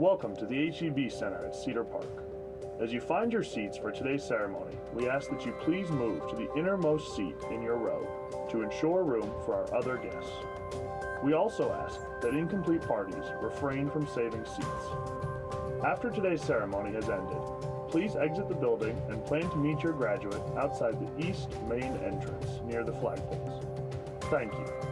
Welcome to the HEB Center at Cedar Park. As you find your seats for today's ceremony, we ask that you please move to the innermost seat in your row to ensure room for our other guests. We also ask that incomplete parties refrain from saving seats. After today's ceremony has ended, please exit the building and plan to meet your graduate outside the east main entrance near the flagpoles. Thank you.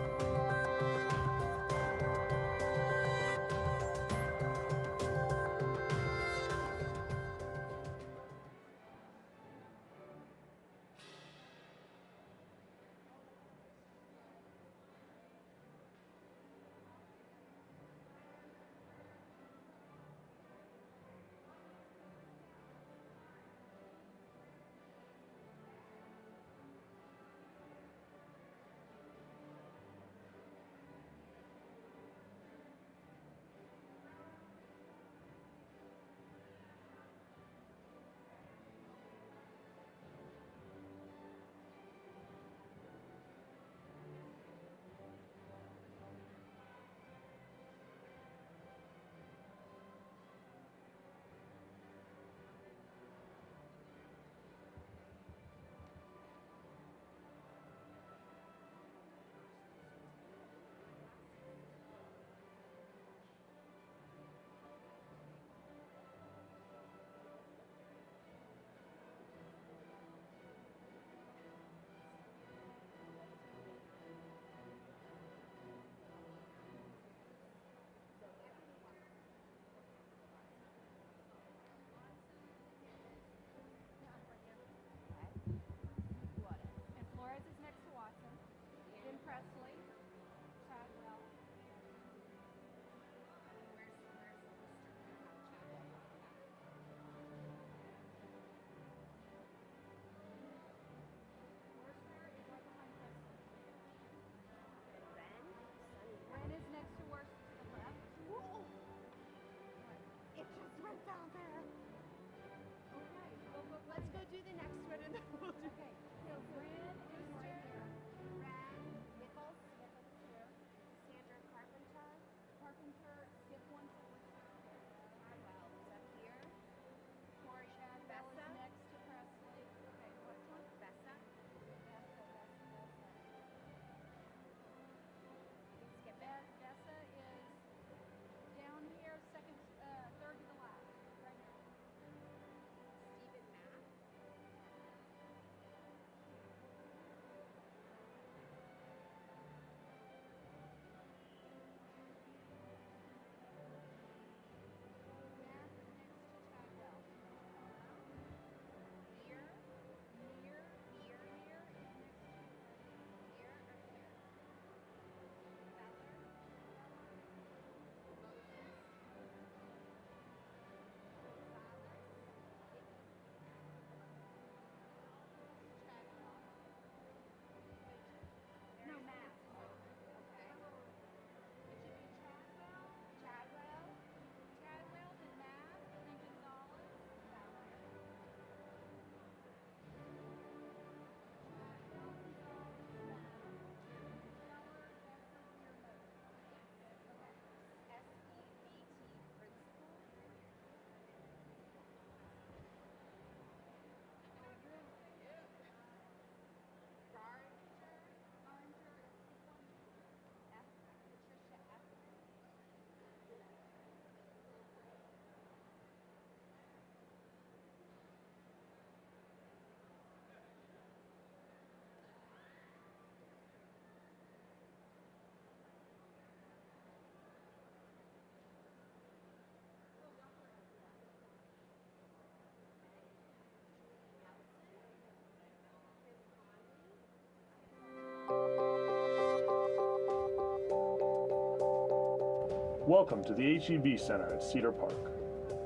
Welcome to the HEB Center at Cedar Park.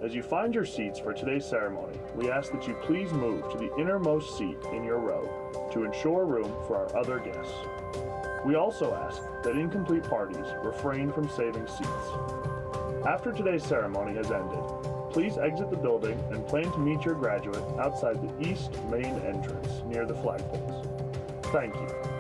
As you find your seats for today's ceremony, we ask that you please move to the innermost seat in your row to ensure room for our other guests. We also ask that incomplete parties refrain from saving seats. After today's ceremony has ended, please exit the building and plan to meet your graduate outside the east main entrance near the flagpoles. Thank you.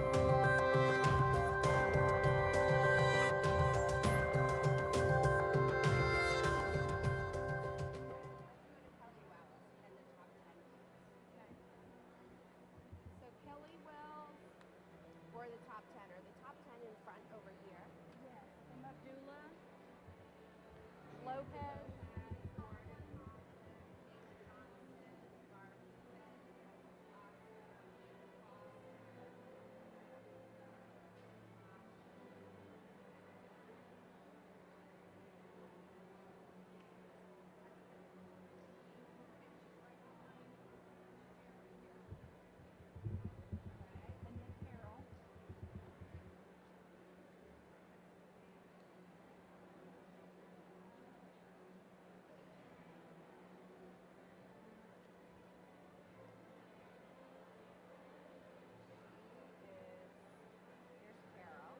Lopez. And then Carol. Here's Carol.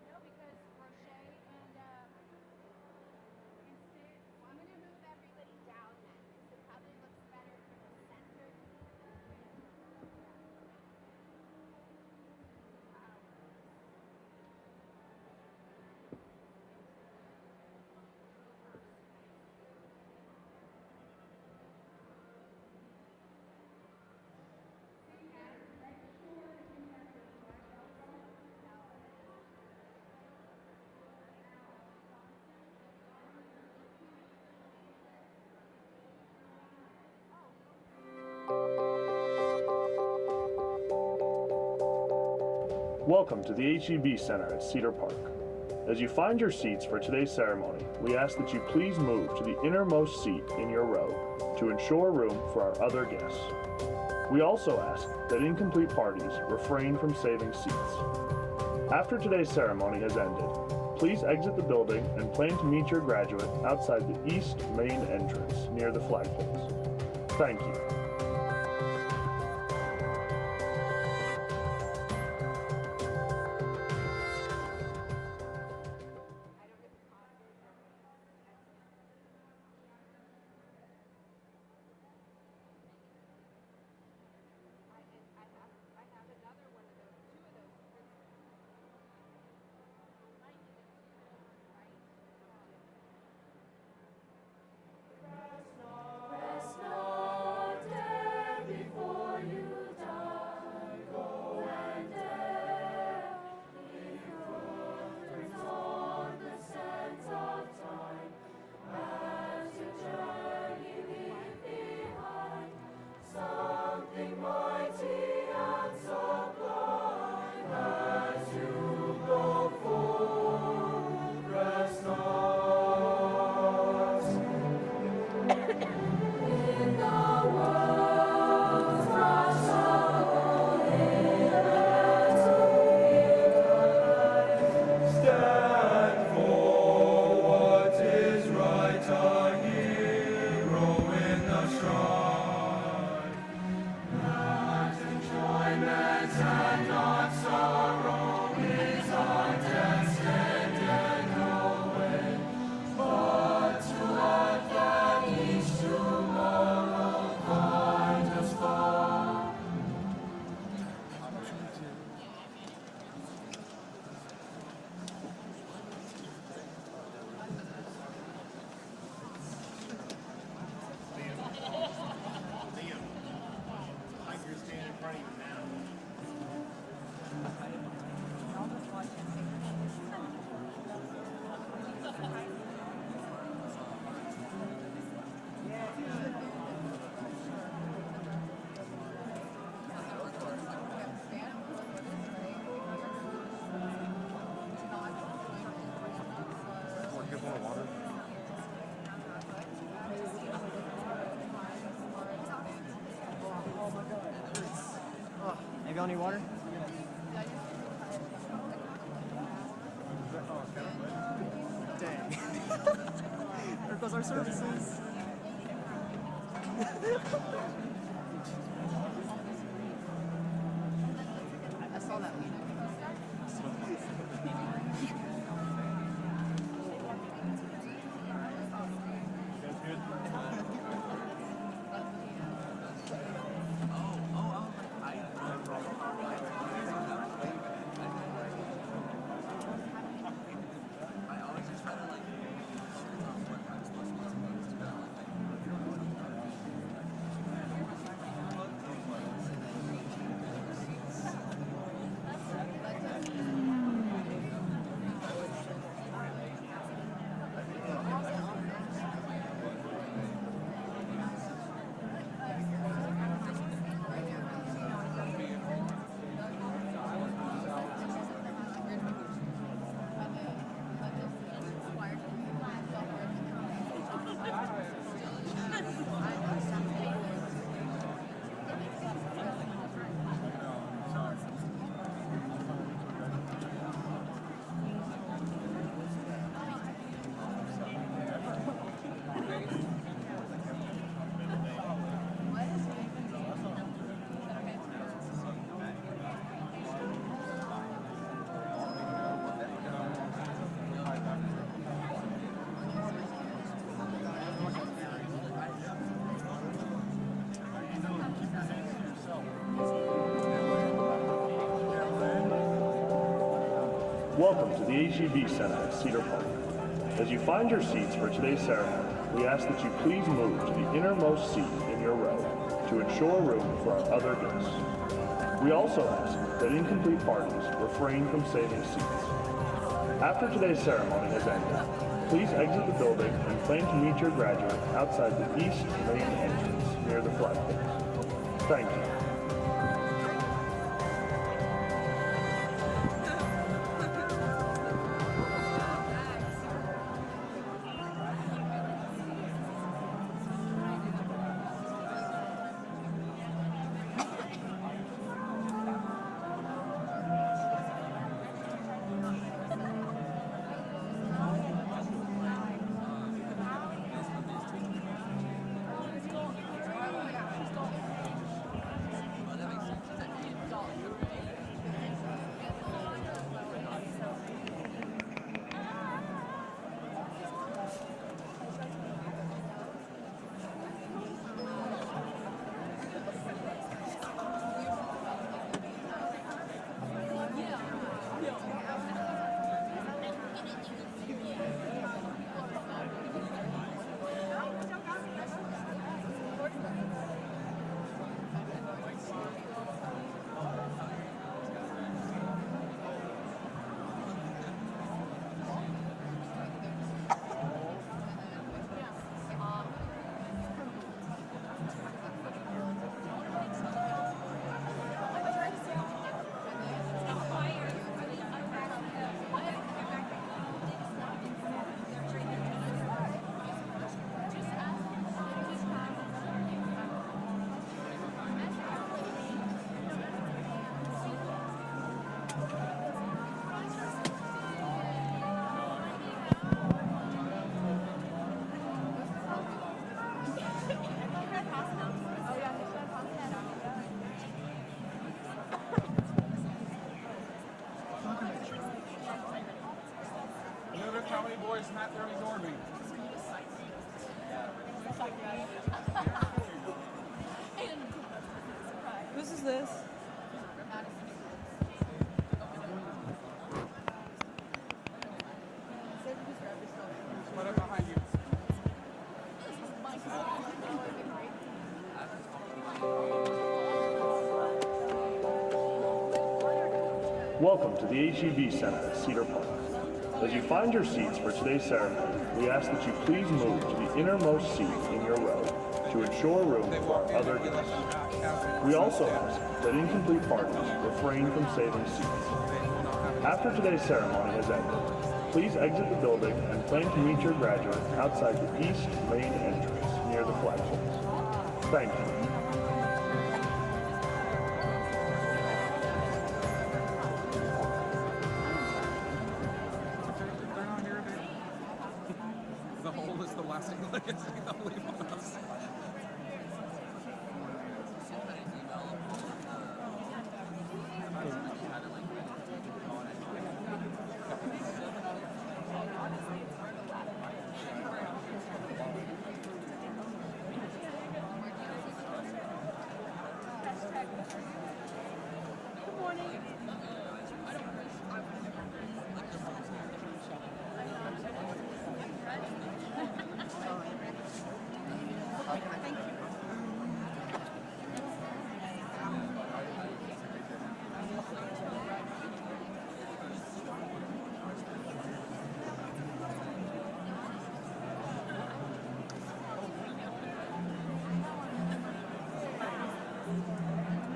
No, because crochet and stick. Well, I'm gonna move everybody down then, because it probably looks better from the center. Welcome to the HEB Center at Cedar Park. As you find your seats for today's ceremony, we ask that you please move to the innermost seat in your row to ensure room for our other guests. We also ask that incomplete parties refrain from saving seats. After today's ceremony has ended, please exit the building and plan to meet your graduate outside the east main entrance near the flagpoles. Thank you. Rest not got any water? Dang. There goes our services. I saw that lead. Welcome to the HEB Center at Cedar Park. As you find your seats for today's ceremony, we ask that you please move to the innermost seat in your row to ensure room for our other guests. We also ask that incomplete parties refrain from saving seats. After today's ceremony has ended, please exit the building and plan to meet your graduate outside the east main entrance near the flagpoles. Thank you. How many boys not there ignored me? Whose is this? Right up behind you. Welcome to the HEB Center at Cedar Park. As you find your seats for today's ceremony, we ask that you please move to the innermost seat in your row to ensure room for our other guests. We also ask that incomplete parties refrain from saving seats. After today's ceremony has ended, please exit the building and plan to meet your graduate outside the east main entrance near the flagpoles. Thank you. Like, it's like, don't leave on us.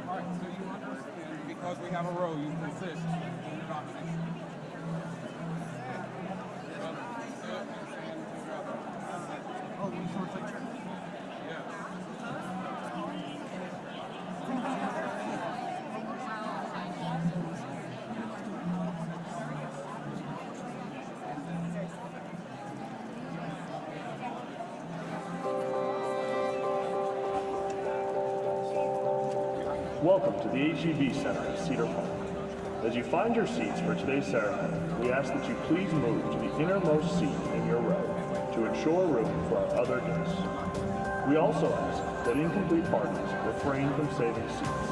All right, so you understand because we have a row, you can sit in your nomination. Oh, we short like Welcome to the HEB Center at Cedar Park. As you find your seats for today's ceremony, we ask that you please move to the innermost seat in your row to ensure room for our other guests. We also ask that incomplete parties refrain from saving seats.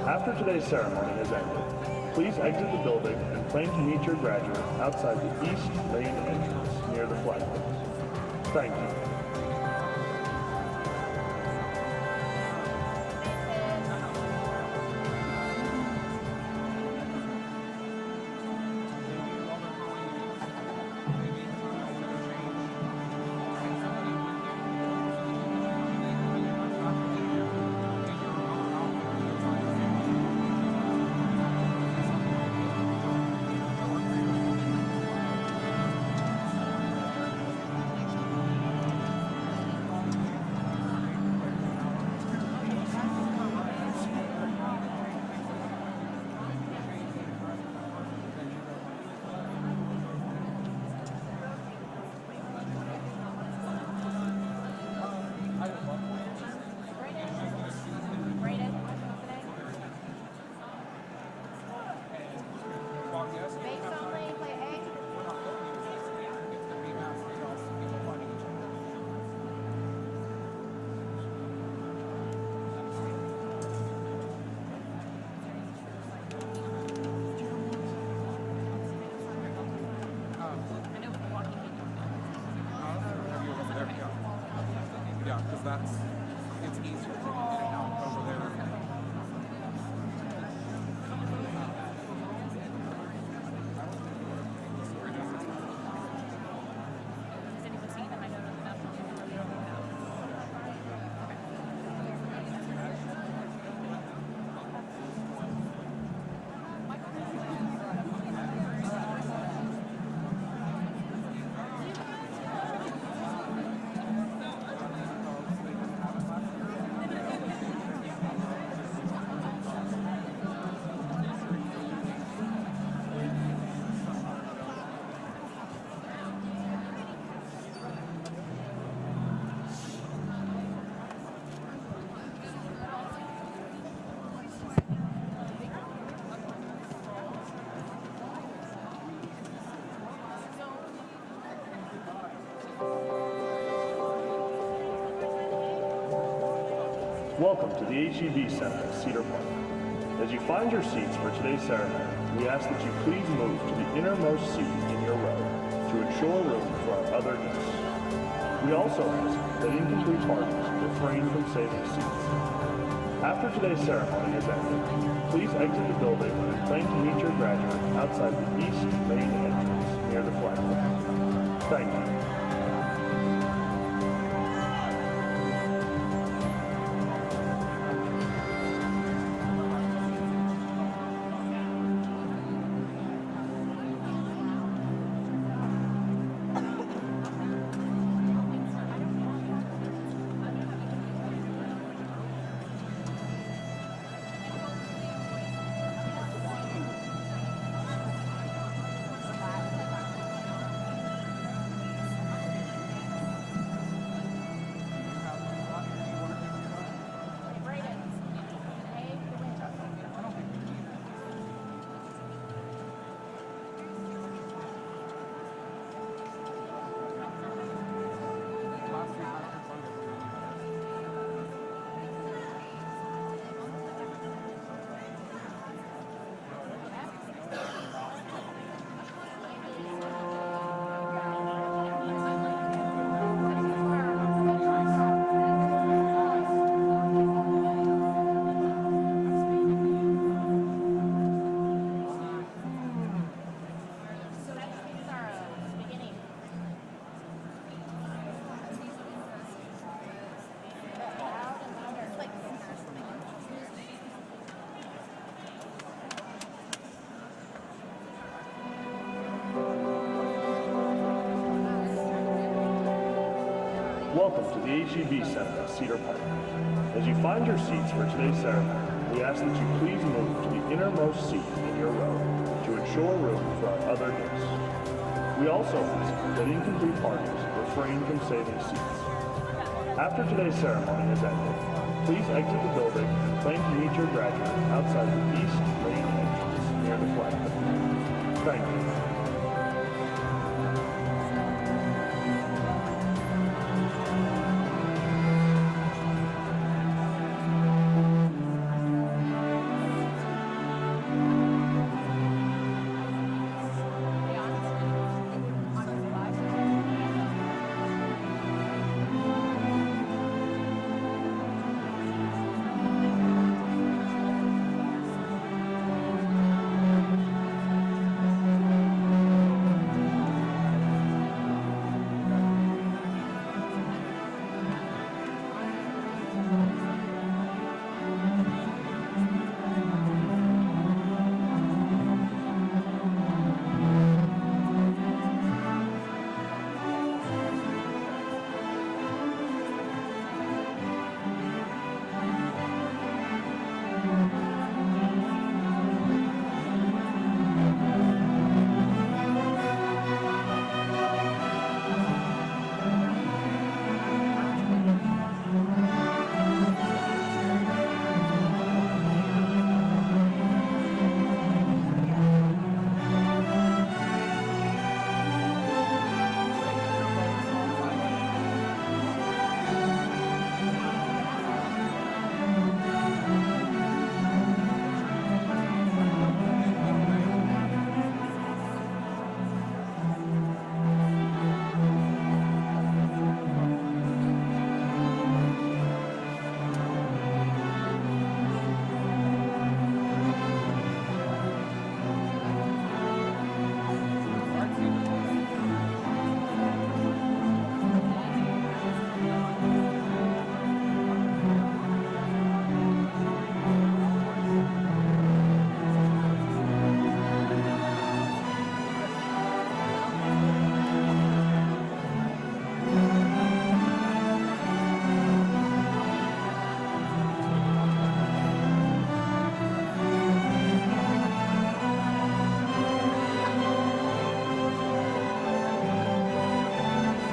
After today's ceremony has ended, please exit the building and plan to meet your graduate outside the East Main entrance near the flagpoles. Thank you. Yeah, because it's easier to get in and out over there. Welcome to the HEB Center at Cedar Park. As you find your seats for today's ceremony, we ask that you please move to the innermost seat in your row to ensure room for our other guests. We also ask that incomplete parties refrain from saving seats. After today's ceremony has ended, please exit the building and plan to meet your graduate outside the East Main entrance near the flagpole. Thank you. Welcome to the HEB Center at Cedar Park. As you find your seats for today's ceremony, we ask that you please move to the innermost seat in your row to ensure room for our other guests. We also ask that incomplete parties refrain from saving seats. After today's ceremony has ended, please exit the building and plan to meet your graduate outside the east main entrance near the flagpole. Thank you.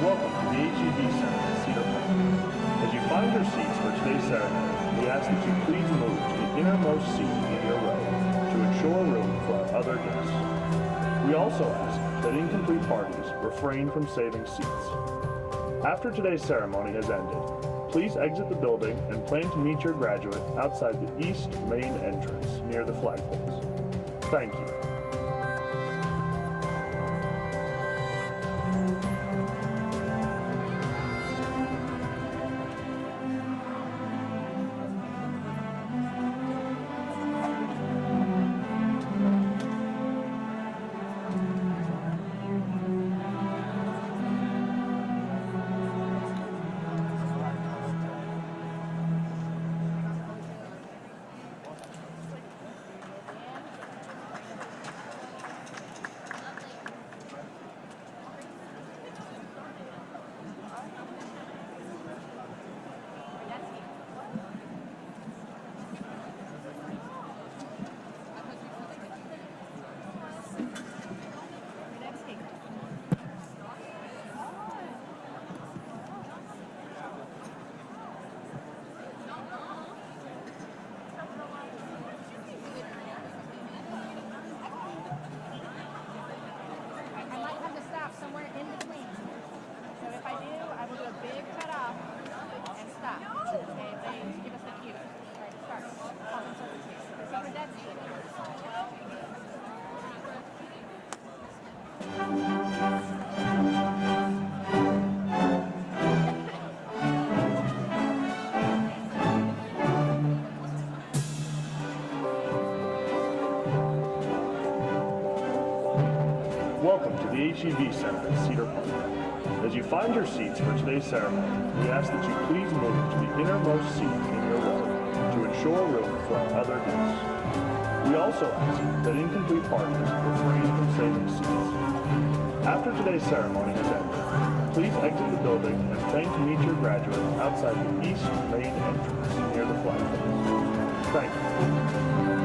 Welcome to the HEB Center at Cedar Park. As you find your seats for today's ceremony, we ask that you please move to the innermost seat in your row to ensure room for our other guests. We also ask that incomplete parties refrain from saving seats. After today's ceremony has ended, please exit the building and plan to meet your graduate outside the east main entrance near the flagpoles. Thank you. Somewhere in between. So if I do, I will do a big cut off and stop. Okay, please give us the cue. All right, start. Super dead speed. Welcome to the HEB Center at Cedar Park. As you find your seats for today's ceremony, we ask that you please move to the innermost seat in your row to ensure room for our other guests. We also ask that incomplete parties refrain from saving seats. After today's ceremony has ended, Please exit the building and plan to meet your graduates outside the east main entrance near the flag post. Thank you.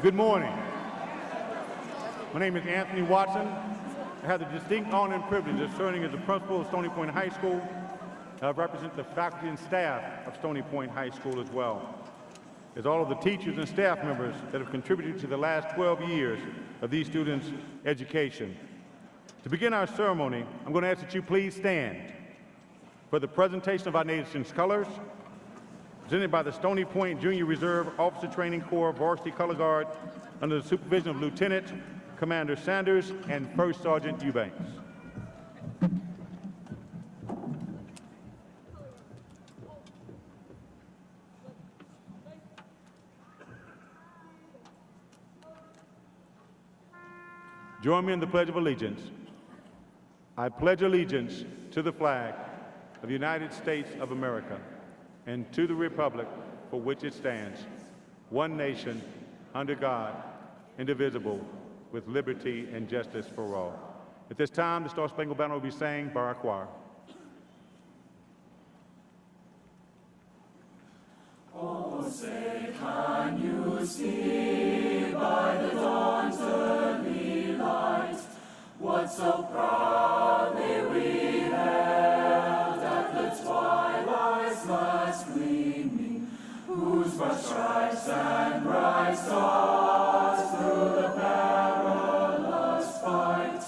Good morning. My name is Anthony Watson. I have the distinct honor and privilege of serving as the principal of Stony Point High School. I represent the faculty and staff of Stony Point High School as well as all of the teachers and staff members that have contributed to the last 12 years of these students' education. To begin our ceremony, I'm going to ask that you please stand for the presentation of our nation's colors, presented by the Stony Point Junior Reserve Officer Training Corps Varsity Color Guard under the supervision of Lieutenant Commander Sanders and First Sergeant Eubanks. Join me in the Pledge of Allegiance. I pledge allegiance to the flag of the United States of America and to the republic for which it stands, one nation, under God, indivisible, with liberty and justice for all. At this time, the Star Spangled Banner will be sang by our choir. Oh, say, can you see by the dawn's early light what so proudly we held at the twilight's last gleaming, whose broad stripes and bright stars through the perilous fight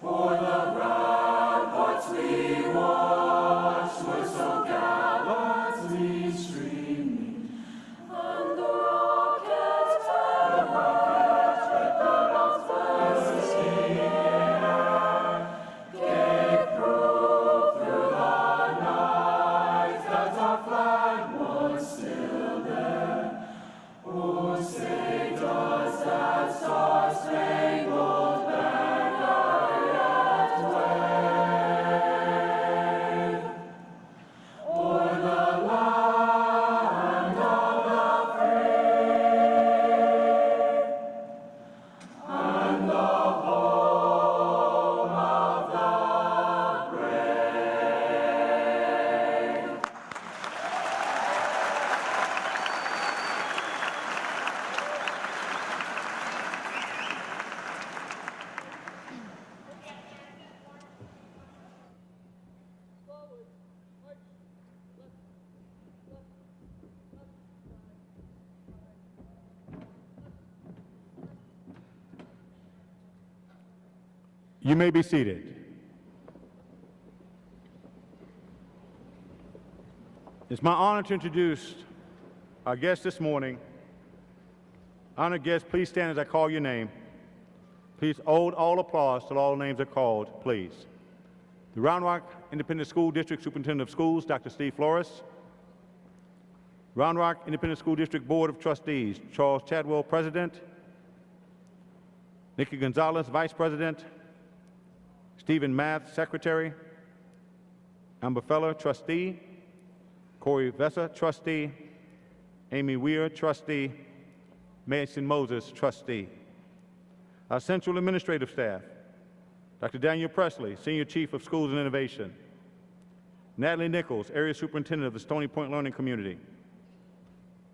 o'er the ramparts we watched were so gallantly streaming, and the rockets with the bombs bursting air gave proof through the night that our flag was still there. Oh, say does that star-spangled banner yet wave o'er the land of the free and the home of the brave? You may be seated. It's my honor to introduce our guest this morning. Honored guests, please stand as I call your name. Please hold all applause till all names are called, please. The Round Rock Independent School District Superintendent of Schools, Dr. Steve Flores. Round Rock Independent School District Board of Trustees, Charles Chadwell, President. Nikki Gonzalez, Vice President. Stephen Math, Secretary. Amber Feller, Trustee. Corey Vessa, Trustee. Amy Weir, Trustee. Mason Moses, Trustee. Our Central Administrative Staff, Dr. Daniel Presley, Senior Chief of Schools and Innovation. Natalie Nichols, Area Superintendent of the Stony Point Learning Community.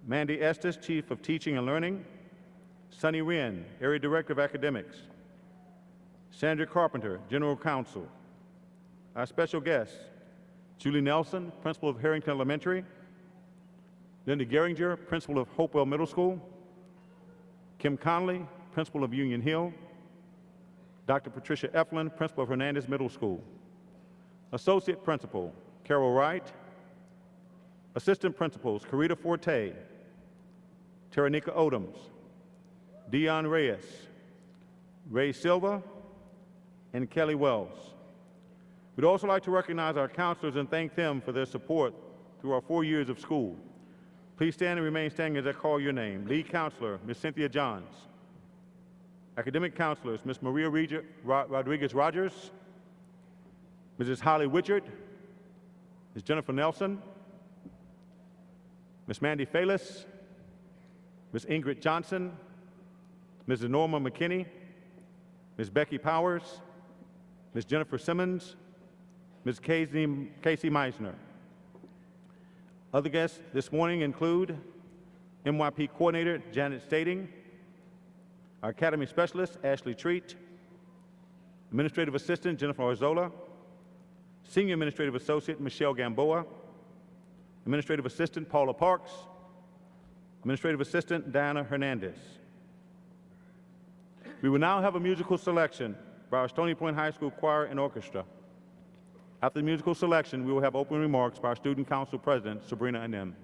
Mandy Estes, Chief of Teaching and Learning. Sunny Wren, Area Director of Academics. Sandra Carpenter, General Counsel. Our special guests, Julie Nelson, Principal of Harrington Elementary. Linda Geringer, Principal of Hopewell Middle School. Kim Conley, Principal of Union Hill. Dr. Patricia Eflin, Principal of Hernandez Middle School. Associate Principal, Carol Wright. Assistant Principals, Carita Forte, Taranika Odoms, Dion Reyes, Ray Silva, and Kelly Wells. We'd also like to recognize our counselors and thank them for their support through our 4 years of school. Please stand and remain standing as I call your name. Lead Counselor, Ms. Cynthia Johns. Academic Counselors, Ms. Maria Rodriguez-Rogers, Mrs. Holly Witchard, Ms. Jennifer Nelson, Ms. Mandy Falis, Ms. Ingrid Johnson, Mrs. Norma McKinney, Ms. Becky Powers, Ms. Jennifer Simmons, Ms. Casey Meisner. Other guests this morning include MYP Coordinator Janet Stading, Our Academy Specialist, Ashley Treat. Administrative Assistant, Jennifer Orzola. Senior Administrative Associate, Michelle Gamboa. Administrative Assistant, Paula Parks. Administrative Assistant, Diana Hernandez. We will now have a musical selection by our Stony Point High School Choir and Orchestra. After the musical selection, we will have opening remarks by our Student Council President, Sabrina Anim.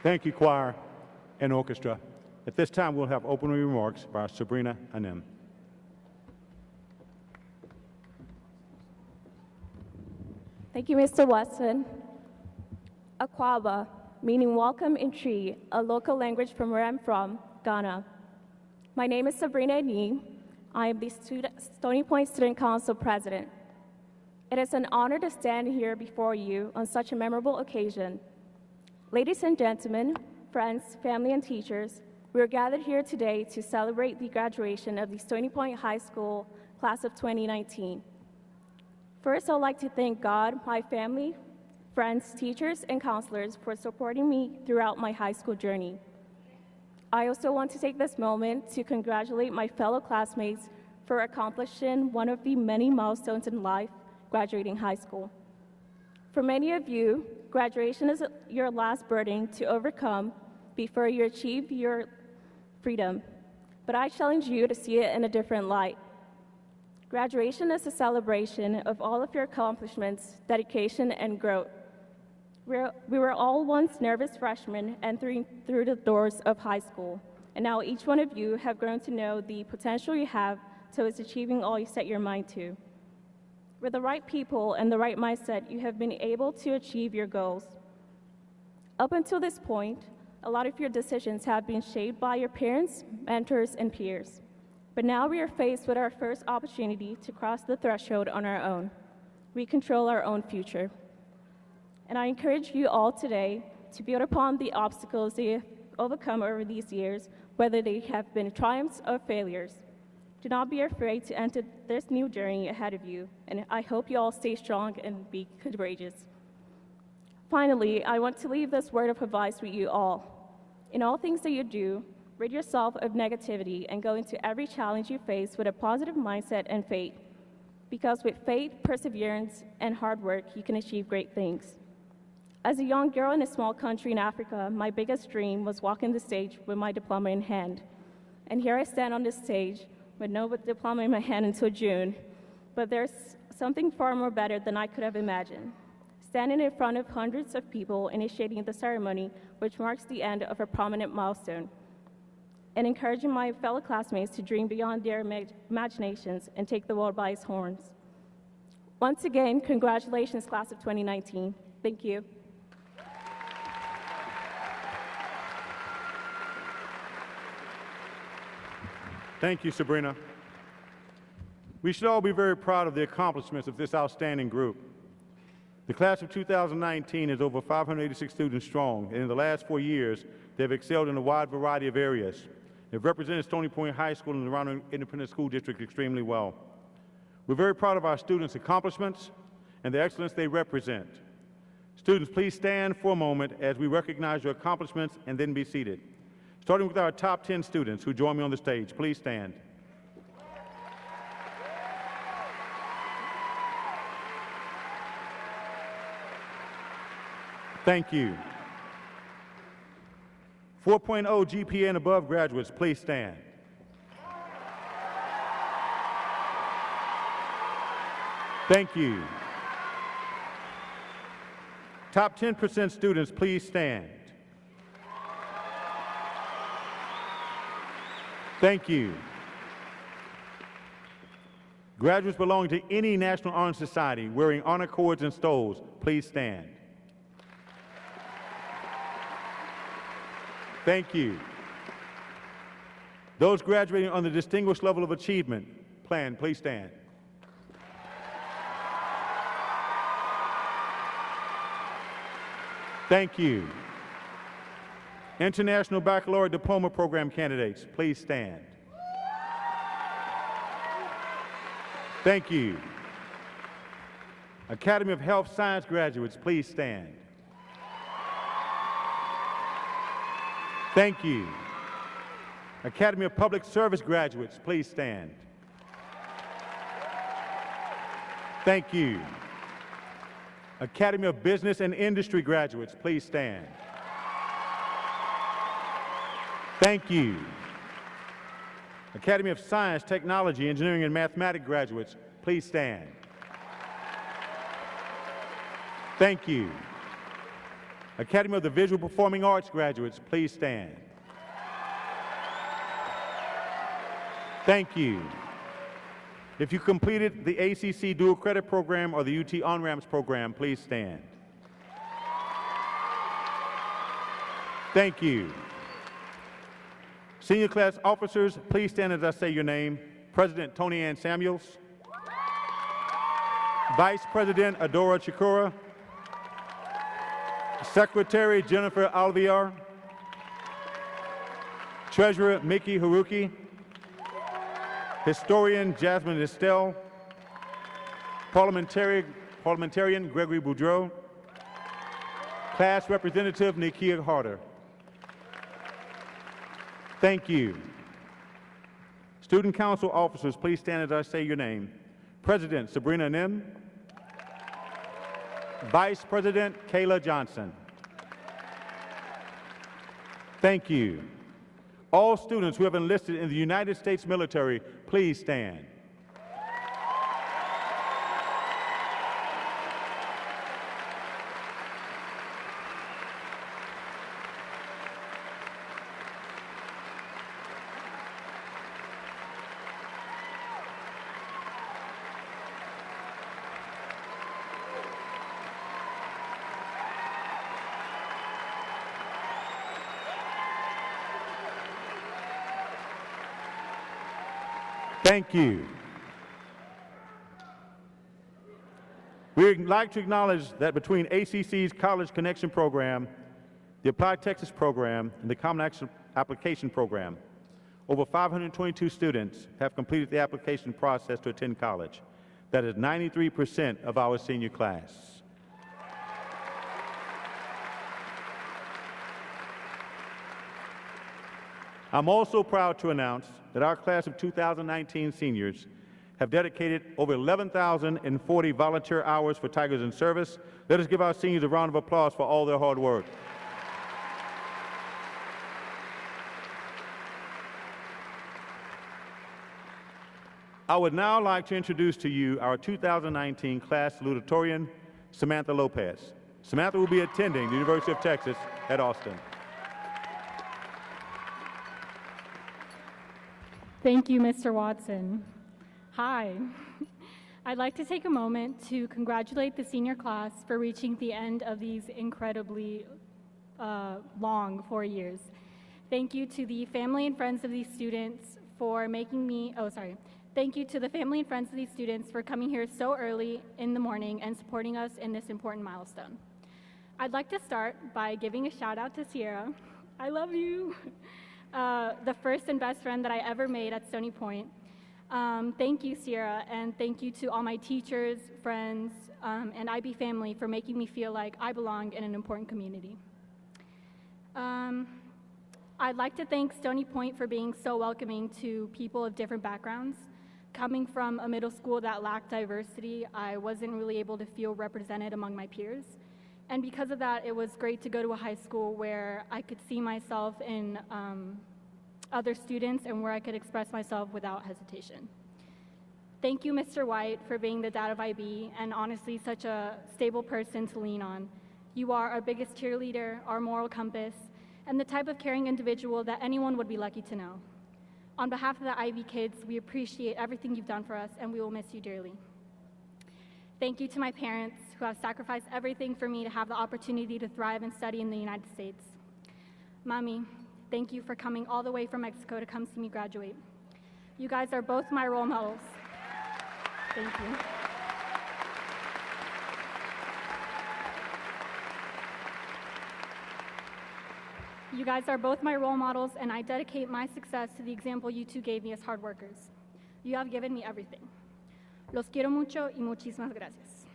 Thank you, choir and orchestra. At this time, we'll have opening remarks by Sabrina Anim. Thank you, Mr. Watson. Akwaba, meaning welcome in Tree, a local language from where I'm from, Ghana. My name is Sabrina Anim. I am the Stony Point Student Council President. It is an honor to stand here before you on such a memorable occasion. Ladies and gentlemen, friends, family, and teachers, We're gathered here today to celebrate the graduation of the Stony Point High School class of 2019. First, I'd like to thank God, my family, friends, teachers, and counselors for supporting me throughout my high school journey. I also want to take this moment to congratulate my fellow classmates for accomplishing one of the many milestones in life, graduating high school. For many of you, graduation is your last burden to overcome before you achieve your freedom, but I challenge you to see it in a different light. Graduation is a celebration of all of your accomplishments, dedication, and growth. We were all once nervous freshmen entering through the doors of high school, and now each one of you have grown to know the potential you have towards achieving all you set your mind to. With the right people and the right mindset, you have been able to achieve your goals. Up until this point, a lot of your decisions have been shaped by your parents, mentors, and peers. But now we are faced with our first opportunity to cross the threshold on our own. We control our own future. And I encourage you all today to build upon the obstacles that you have overcome over these years, whether they have been triumphs or failures. Do not be afraid to enter this new journey ahead of you, and I hope you all stay strong and be courageous. Finally, I want to leave this word of advice with you all. In all things that you do, rid yourself of negativity and go into every challenge you face with a positive mindset and faith, because with faith, perseverance, and hard work, you can achieve great things. As a young girl in a small country in Africa, my biggest dream was walking the stage with my diploma in hand. And here I stand on this stage with no diploma in my hand until June, but there's something far more better than I could have imagined. Standing in front of hundreds of people initiating the ceremony, which marks the end of a prominent milestone, and encouraging my fellow classmates to dream beyond their imaginations and take the world by its horns. Once again, congratulations, class of 2019. Thank you. Thank you, Sabrina. We should all be very proud of the accomplishments of this outstanding group. The class of 2019 is over 586 students strong, and in the last 4 years, they have excelled in a wide variety of areas. They've represented Stony Point High School and the Round Independent School District extremely well. We're very proud of our students' accomplishments and the excellence they represent. Students, please stand for a moment as we recognize your accomplishments and then be seated. Starting with our top 10 students who join me on the stage, please stand. Thank you. 4.0 GPA and above graduates, please stand. Thank you. Top 10% students, please stand. Thank you. Graduates belonging to any National Honor Society wearing honor cords and stoles, please stand. Thank you. Those graduating on the Distinguished Level of Achievement Plan, please stand. Thank you. International Baccalaureate Diploma Program candidates, please stand. Thank you. Academy of Health Science graduates, please stand. Thank you. Academy of Public Service graduates, please stand. Thank you. Academy of Business and Industry graduates, please stand. Thank you. Academy of Science, Technology, Engineering, and Mathematics graduates, please stand. Thank you. Academy of the Visual Performing Arts graduates, please stand. Thank you. If you completed the ACC Dual Credit Program or the UT On-Ramps program, please stand. Thank you. Senior class officers, please stand as I say your name. President Tony Ann Samuels. Vice President Adora Chikora. Secretary Jennifer Alviar. Treasurer Mickey Haruki, Historian Jasmine Estelle, Parliamentarian Gregory Boudreau, Class Representative Nikia Harder. Thank you. Student Council officers, please stand as I say your name. President Sabrina Nim, Vice President Kayla Johnson. Thank you. All students who have enlisted in the United States military, please stand. Thank you. We'd like to acknowledge that between ACC's College Connection Program, the Applied Texas Program, and the Common Application Program, over 522 students have completed the application process to attend college. That is 93% of our senior class. I'm also proud to announce that our class of 2019 seniors have dedicated over 11,040 volunteer hours for Tigers in Service. Let us give our seniors a round of applause for all their hard work. I would now like to introduce to you our 2019 class salutatorian, Samantha Lopez. Samantha will be attending the University of Texas at Austin. Thank you, Mr. Watson. Hi. I'd like to take a moment to congratulate the senior class for reaching the end of these incredibly long 4 years. Thank you to the family and friends of these students for Thank you to the family and friends of these students for coming here so early in the morning and supporting us in this important milestone. I'd like to start by giving a shout out to Sierra. I love you. The first and best friend that I ever made at Stony Point. Thank you, Sierra, and thank you to all my teachers, friends, and IB family for making me feel like I belong in an important community. I'd like to thank Stony Point for being so welcoming to people of different backgrounds. Coming from a middle school that lacked diversity, I wasn't really able to feel represented among my peers. And because of that, it was great to go to a high school where I could see myself in other students and where I could express myself without hesitation. Thank you, Mr. White, for being the dad of IB and honestly such a stable person to lean on. You are our biggest cheerleader, our moral compass, and the type of caring individual that anyone would be lucky to know. On behalf of the IB kids, we appreciate everything you've done for us and we will miss you dearly. Thank you to my parents who have sacrificed everything for me to have the opportunity to thrive and study in the United States. Mommy, thank you for coming all the way from Mexico to come see me graduate. You guys are both my role models. Thank you. You guys are both my role models, and I dedicate my success to the example you two gave me as hard workers. You have given me everything. Los quiero mucho y muchísimas gracias.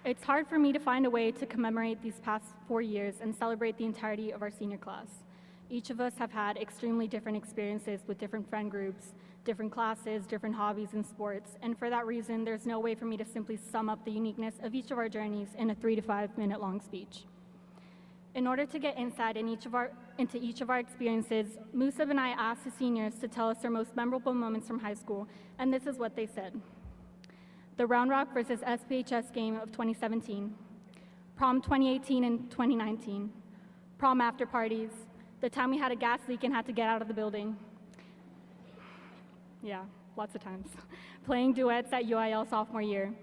It's hard for me to find a way to commemorate these past 4 years and celebrate the entirety of our senior class. Each of us have had extremely different experiences with different friend groups, different classes, different hobbies and sports, and for that reason, there's no way for me to simply sum up the uniqueness of each of our journeys in a 3 to 5 minute long speech. In order to get insight into each of our experiences, Musab and I asked the seniors to tell us their most memorable moments from high school, and this is what they said. The Round Rock versus SPHS game of 2017, prom 2018 and 2019, prom after parties, the time we had a gas leak and had to get out of the building. Yeah, lots of times. Playing duets at UIL sophomore year,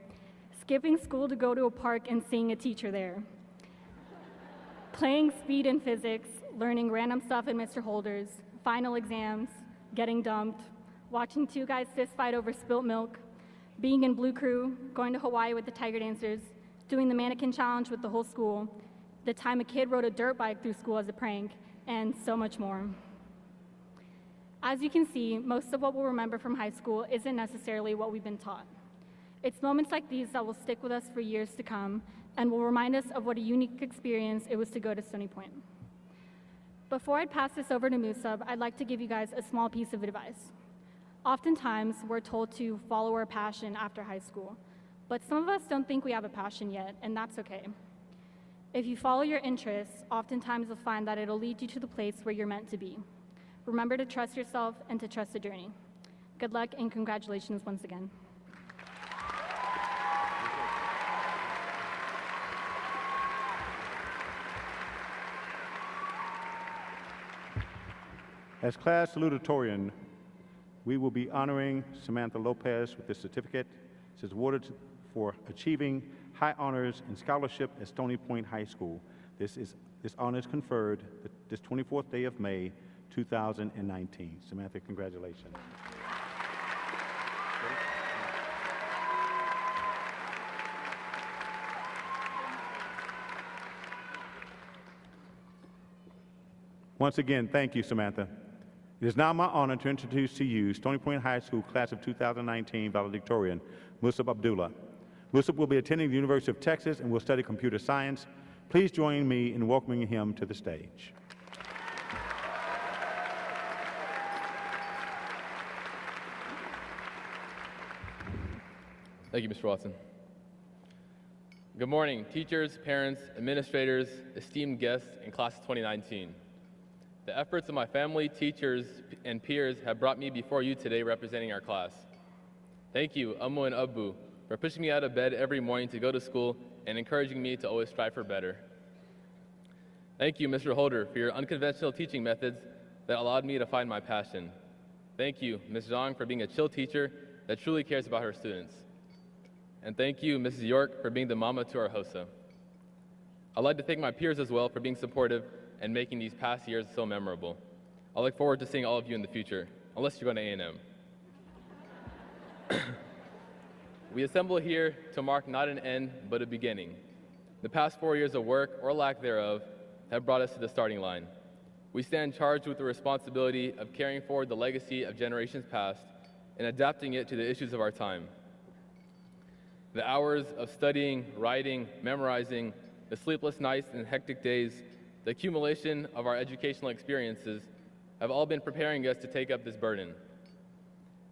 skipping school to go to a park and seeing a teacher there. Playing speed in physics, learning random stuff in Mr. Holder's, final exams, getting dumped, watching two guys fist fight over spilt milk, being in Blue Crew, going to Hawaii with the Tiger Dancers, doing the mannequin challenge with the whole school, the time a kid rode a dirt bike through school as a prank, and so much more. As you can see, most of what we'll remember from high school isn't necessarily what we've been taught. It's moments like these that will stick with us for years to come and will remind us of what a unique experience it was to go to Stony Point. Before I pass this over to Musab, I'd like to give you guys a small piece of advice. Oftentimes, we're told to follow our passion after high school, but some of us don't think we have a passion yet, and that's okay. If you follow your interests, oftentimes you'll find that it'll lead you to the place where you're meant to be. Remember to trust yourself and to trust the journey. Good luck and congratulations once again. As class salutatorian, we will be honoring Samantha Lopez with this certificate. This is awarded for achieving high honors in scholarship at Stony Point High School. This honor is conferred this 24th day of May, 2019. Samantha, congratulations. Once again, thank you, Samantha. It is now my honor to introduce to you Stony Point High School Class of 2019 valedictorian, Musab Abdullah. Musab will be attending the University of Texas and will study computer science. Please join me in welcoming him to the stage. Thank you, Mr. Watson. Good morning, teachers, parents, administrators, esteemed guests, and class of 2019. The efforts of my family, teachers, and peers have brought me before you today representing our class. Thank you, Ammu and Abu, for pushing me out of bed every morning to go to school and encouraging me to always strive for better. Thank you, Mr. Holder, for your unconventional teaching methods that allowed me to find my passion. Thank you, Ms. Zhang, for being a chill teacher that truly cares about her students. And thank you, Mrs. York, for being the mama to our HOSA. I'd like to thank my peers as well for being supportive and making these past years so memorable. I look forward to seeing all of you in the future, unless you're going to A&M. We assemble here to mark not an end, but a beginning. The past 4 years of work, or lack thereof, have brought us to the starting line. We stand charged with the responsibility of carrying forward the legacy of generations past and adapting it to the issues of our time. The hours of studying, writing, memorizing, the sleepless nights and hectic days, the accumulation of our educational experiences have all been preparing us to take up this burden.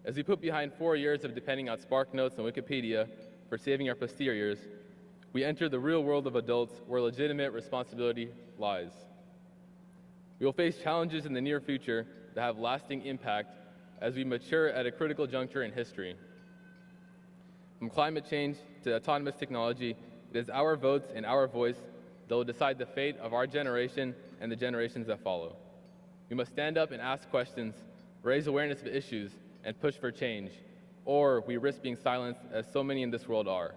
As we put behind 4 years of depending on SparkNotes and Wikipedia for saving our posteriors, we enter the real world of adults where legitimate responsibility lies. We will face challenges in the near future that have lasting impact as we mature at a critical juncture in history. From climate change to autonomous technology, it is our votes and our voice that will decide the fate of our generation and the generations that follow. We must stand up and ask questions, raise awareness of issues, and push for change, or we risk being silenced as so many in this world are.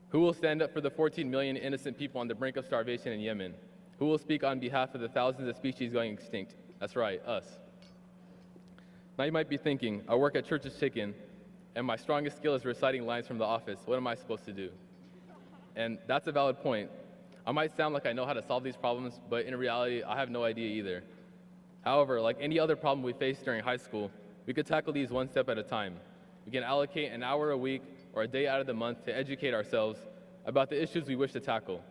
Who will stand up for the 14 million innocent people on the brink of starvation in Yemen? Who will speak on behalf of the thousands of species going extinct? That's right, us. Now you might be thinking, I work at Church's Chicken, and my strongest skill is reciting lines from The Office. What am I supposed to do? And that's a valid point. I might sound like I know how to solve these problems, but in reality, I have no idea either. However, like any other problem we face during high school, we could tackle these one step at a time. We can allocate an hour a week or a day out of the month to educate ourselves about the issues we wish to tackle.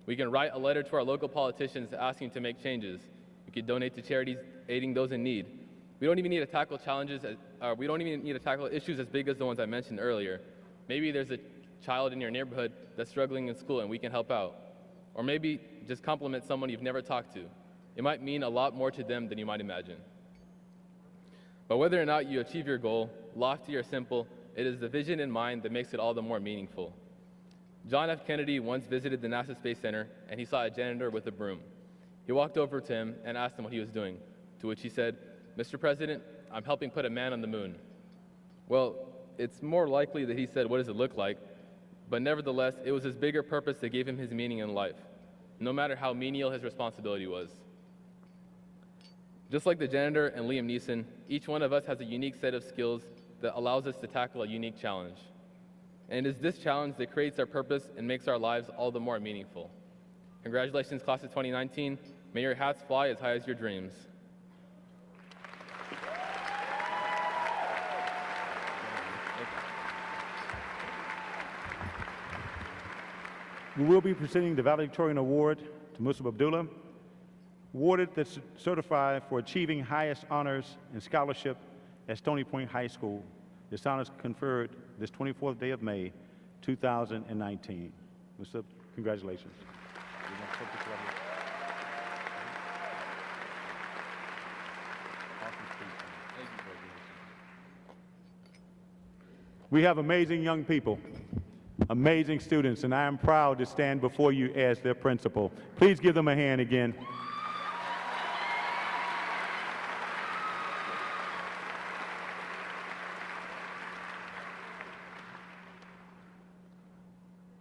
We can write a letter to our local politicians asking to make changes. We could donate to charities aiding those in need. We don't even need to tackle we don't even need to tackle issues as big as the ones I mentioned earlier. Maybe there's a child in your neighborhood that's struggling in school and we can help out. Or maybe just compliment someone you've never talked to. It might mean a lot more to them than you might imagine. But whether or not you achieve your goal, lofty or simple, it is the vision in mind that makes it all the more meaningful. John F. Kennedy once visited the NASA Space Center and he saw a janitor with a broom. He walked over to him and asked him what he was doing, to which he said, "Mr. President, I'm helping put a man on the moon." Well, it's more likely that he said, "What does it look like?" But nevertheless, it was his bigger purpose that gave him his meaning in life, no matter how menial his responsibility was. Just like the janitor and Liam Neeson, each one of us has a unique set of skills that allows us to tackle a unique challenge. And it is this challenge that creates our purpose and makes our lives all the more meaningful. Congratulations, class of 2019. May your hats fly as high as your dreams. We will be presenting the valedictorian award to Musab Abdullah, awarded that's certified for achieving highest honors and scholarship at Stony Point High School. This honor is conferred this 24th day of May, 2019. Musab, congratulations. We have amazing young people, amazing students, and I am proud to stand before you as their principal. Please give them a hand again.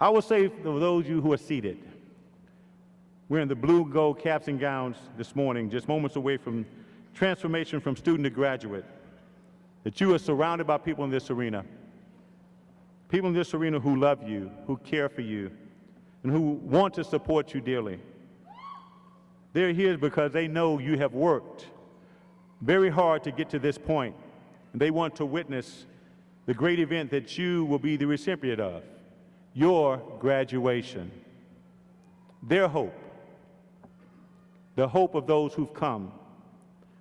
I will say for those of you who are seated, we're in the blue and gold caps and gowns this morning, just moments away from transformation from student to graduate, that you are surrounded by people in this arena. People in this arena who love you, who care for you, and who want to support you dearly. They're here because they know you have worked very hard to get to this point, and they want to witness the great event that you will be the recipient of, your graduation. Their hope, the hope of those who've come.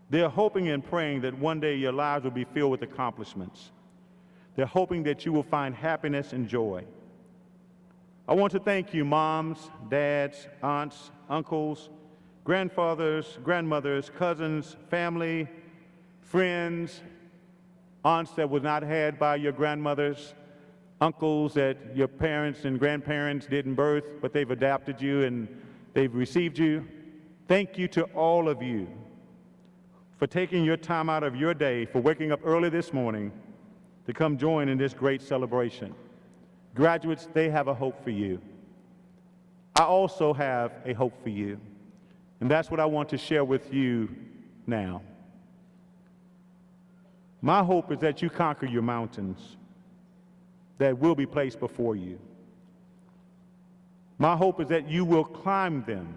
They're hoping and praying that one day your lives will be filled with accomplishments. They're hoping that you will find happiness and joy. I want to thank you, moms, dads, aunts, uncles, grandfathers, grandmothers, cousins, family, friends, aunts that were not had by your grandmothers, uncles that your parents and grandparents didn't birth, but they've adopted you and they've received you. Thank you to all of you for taking your time out of your day, for waking up early this morning to come join in this great celebration. Graduates, they have a hope for you. I also have a hope for you, and that's what I want to share with you now. My hope is that you conquer your mountains that will be placed before you. My hope is that you will climb them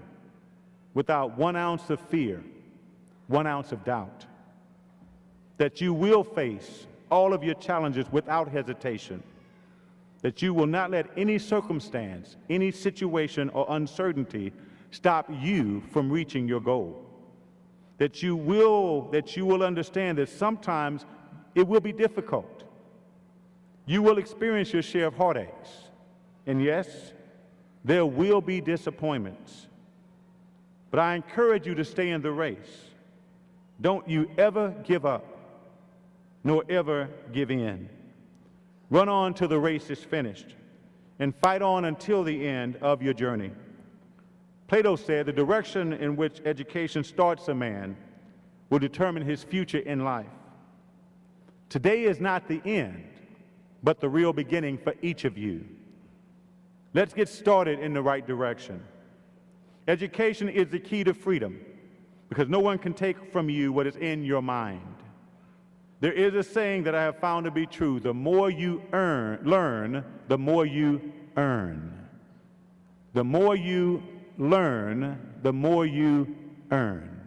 without 1 ounce of fear, 1 ounce of doubt. That you will face all of your challenges without hesitation. That you will not let any circumstance, any situation or uncertainty stop you from reaching your goal. That you will understand that sometimes it will be difficult. You will experience your share of heartaches. And yes, there will be disappointments. But I encourage you to stay in the race. Don't you ever give up, nor ever give in. Run on till the race is finished, and fight on until the end of your journey. Plato said the direction in which education starts a man will determine his future in life. Today is not the end, but the real beginning for each of you. Let's get started in the right direction. Education is the key to freedom, because no one can take from you what is in your mind. There is a saying that I have found to be true: the more you learn, the more you earn. The more you learn, the more you earn.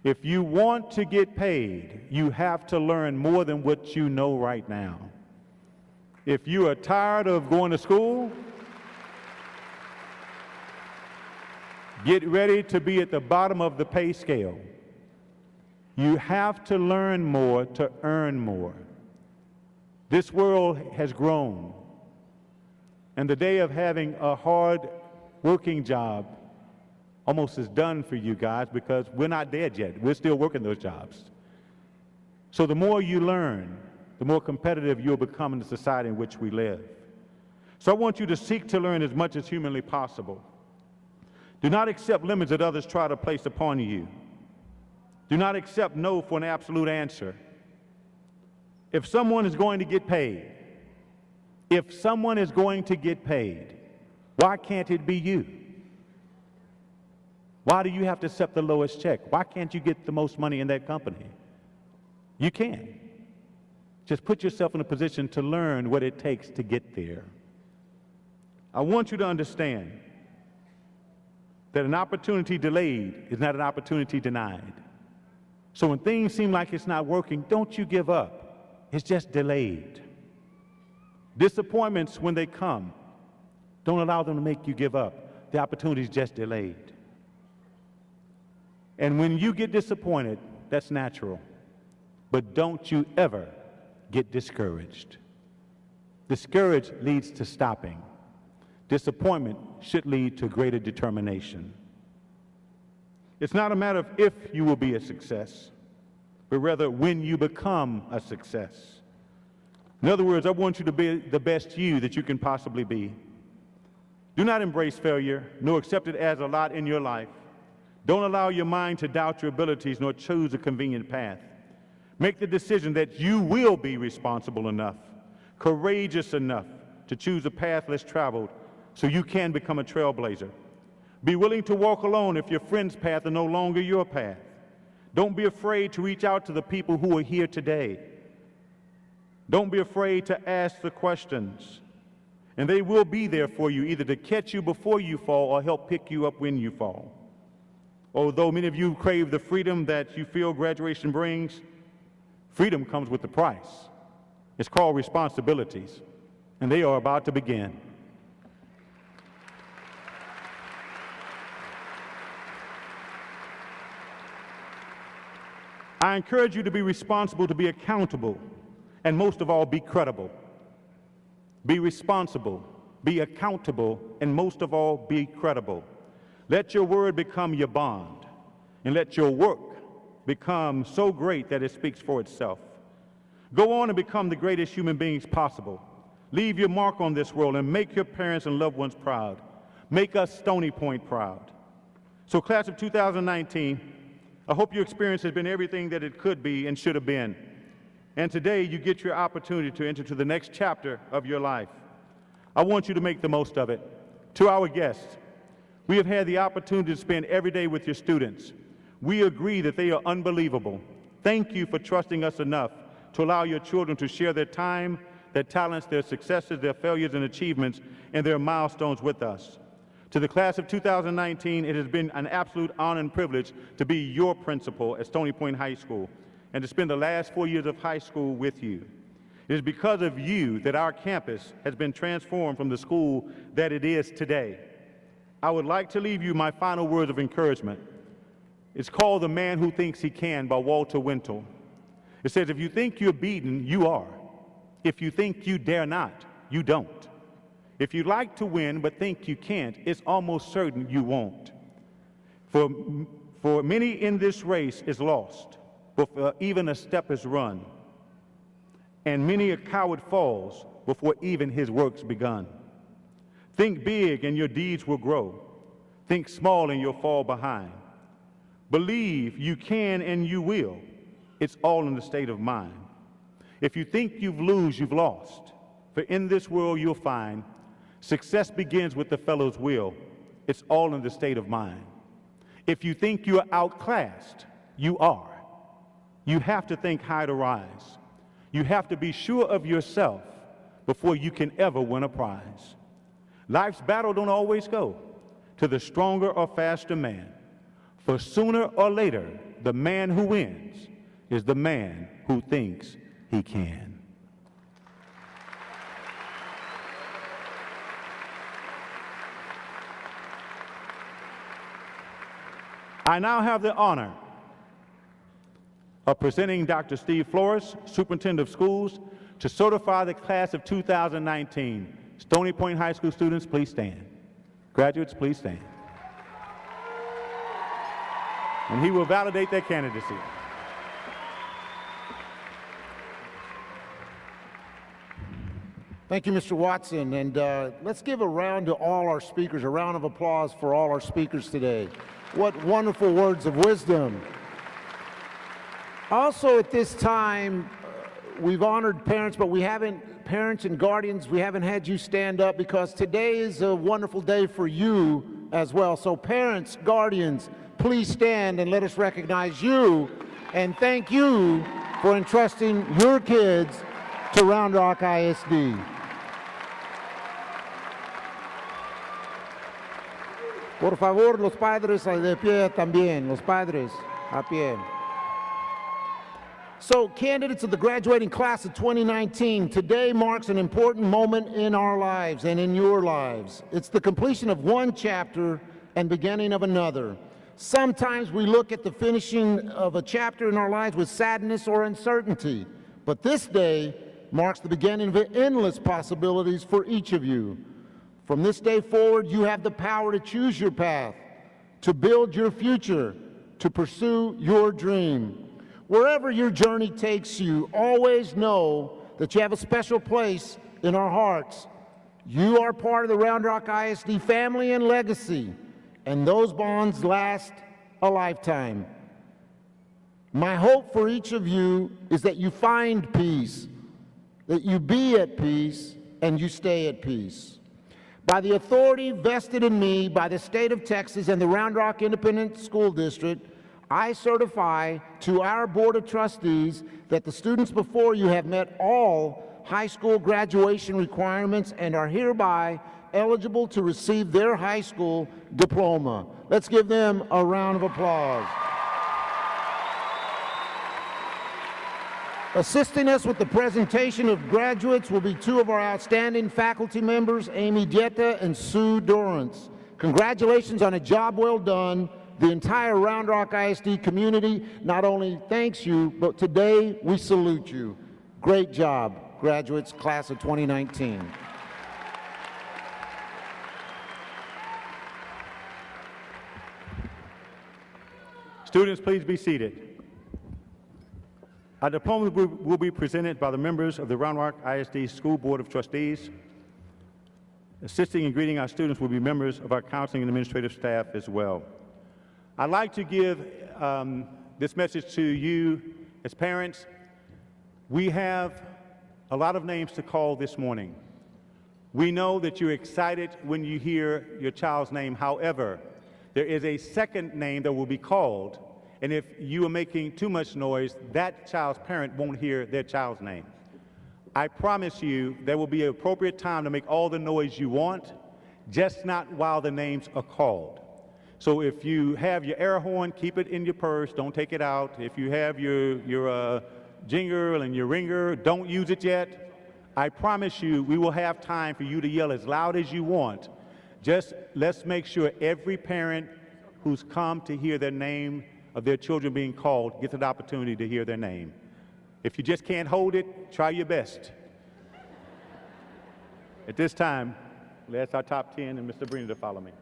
If you want to get paid, you have to learn more than what you know right now. If you are tired of going to school, get ready to be at the bottom of the pay scale. You have to learn more to earn more. This world has grown, and the day of having a hard working job almost is done for you guys, because we're not dead yet. We're still working those jobs. So the more you learn, the more competitive you'll become in the society in which we live. So I want you to seek to learn as much as humanly possible. Do not accept limits that others try to place upon you. Do not accept no for an absolute answer. If someone is going to get paid, why can't it be you? Why do you have to accept the lowest check? Why can't you get the most money in that company? You can. Just put yourself in a position to learn what it takes to get there. I want you to understand that an opportunity delayed is not an opportunity denied. So when things seem like it's not working, don't you give up. It's just delayed. Disappointments, when they come, don't allow them to make you give up. The opportunity is just delayed. And when you get disappointed, that's natural. But don't you ever get discouraged. Discouraged leads to stopping. Disappointment should lead to greater determination. It's not a matter of if you will be a success, but rather when you become a success. In other words, I want you to be the best you that you can possibly be. Do not embrace failure, nor accept it as a lot in your life. Don't allow your mind to doubt your abilities, nor choose a convenient path. Make the decision that you will be responsible enough, courageous enough to choose a path less traveled so you can become a trailblazer. Be willing to walk alone if your friend's path is no longer your path. Don't be afraid to reach out to the people who are here today. Don't be afraid to ask the questions, and they will be there for you, either to catch you before you fall or help pick you up when you fall. Although many of you crave the freedom that you feel graduation brings, freedom comes with a price. It's called responsibilities, and they are about to begin. I encourage you to be responsible, to be accountable, and most of all, be credible. Be responsible, be accountable, and most of all, be credible. Let your word become your bond, and let your work become so great that it speaks for itself. Go on and become the greatest human beings possible. Leave your mark on this world and make your parents and loved ones proud. Make us Stony Point proud. So class of 2019, I hope your experience has been everything that it could be and should have been. And today you get your opportunity to enter to the next chapter of your life. I want you to make the most of it. To our guests, we have had the opportunity to spend every day with your students. We agree that they are unbelievable. Thank you for trusting us enough to allow your children to share their time, their talents, their successes, their failures and achievements, and their milestones with us. To the class of 2019, it has been an absolute honor and privilege to be your principal at Stony Point High School and to spend the last 4 years of high school with you. It is because of you that our campus has been transformed from the school that it is today. I would like to leave you my final words of encouragement. It's called The Man Who Thinks He Can by Walter Wintle. It says, if you think you're beaten, you are. If you think you dare not, you don't. If you like to win but think you can't, it's almost certain you won't. For many in this race is lost, before even a step is run. And many a coward falls before even his work's begun. Think big and your deeds will grow. Think small and you'll fall behind. Believe you can and you will. It's all in the state of mind. If you think you've lost. For in this world you'll find success begins with the fellow's will. It's all in the state of mind. If you think you are outclassed, you are. You have to think high to rise. You have to be sure of yourself before you can ever win a prize. Life's battle don't always go to the stronger or faster man. For sooner or later, the man who wins is the man who thinks he can. I now have the honor of presenting Dr. Steve Flores, Superintendent of Schools, to certify the class of 2019. Stony Point High School students, please stand. Graduates, please stand. And he will validate their candidacy. Thank you, Mr. Watson. And let's give a round to all our speakers, a round of applause for all our speakers today. What wonderful words of wisdom. Also at this time, we've honored parents, but parents and guardians, we haven't had you stand up because today is a wonderful day for you as well. So parents, guardians, please stand and let us recognize you and thank you for entrusting your kids to Round Rock ISD. Por favor, los padres de pie también, los padres a pie. So, candidates of the graduating class of 2019, today marks an important moment in our lives and in your lives. It's the completion of one chapter and beginning of another. Sometimes we look at the finishing of a chapter in our lives with sadness or uncertainty, but this day marks the beginning of endless possibilities for each of you. From this day forward, you have the power to choose your path, to build your future, to pursue your dream. Wherever your journey takes you, always know that you have a special place in our hearts. You are part of the Round Rock ISD family and legacy, and those bonds last a lifetime. My hope for each of you is that you find peace, that you be at peace, and you stay at peace. By the authority vested in me by the state of Texas and the Round Rock Independent School District, I certify to our Board of Trustees that the students before you have met all high school graduation requirements and are hereby eligible to receive their high school diploma. Let's give them a round of applause. Assisting us with the presentation of graduates will be two of our outstanding faculty members, Amy Dieta and Sue Dorrance. Congratulations on a job well done. The entire Round Rock ISD community not only thanks you, but today we salute you. Great job, graduates, class of 2019. Students, please be seated. Our diplomas will be presented by the members of the Round Rock ISD School Board of Trustees. Assisting and greeting our students will be members of our counseling and administrative staff as well. I'd like to give this message to you as parents. We have a lot of names to call this morning. We know that you're excited when you hear your child's name. However, there is a second name that will be called, and if you are making too much noise, that child's parent won't hear their child's name. I promise you there will be an appropriate time to make all the noise you want, just not while the names are called. So if you have your air horn, keep it in your purse, don't take it out. If you have your jingle and your ringer, don't use it yet. I promise you we will have time for you to yell as loud as you want. Just let's make sure every parent who's come to hear their name of their children being called gets an opportunity to hear their name. If you just can't hold it, try your best. At this time, let's our top 10 and Mr. Brina to follow me.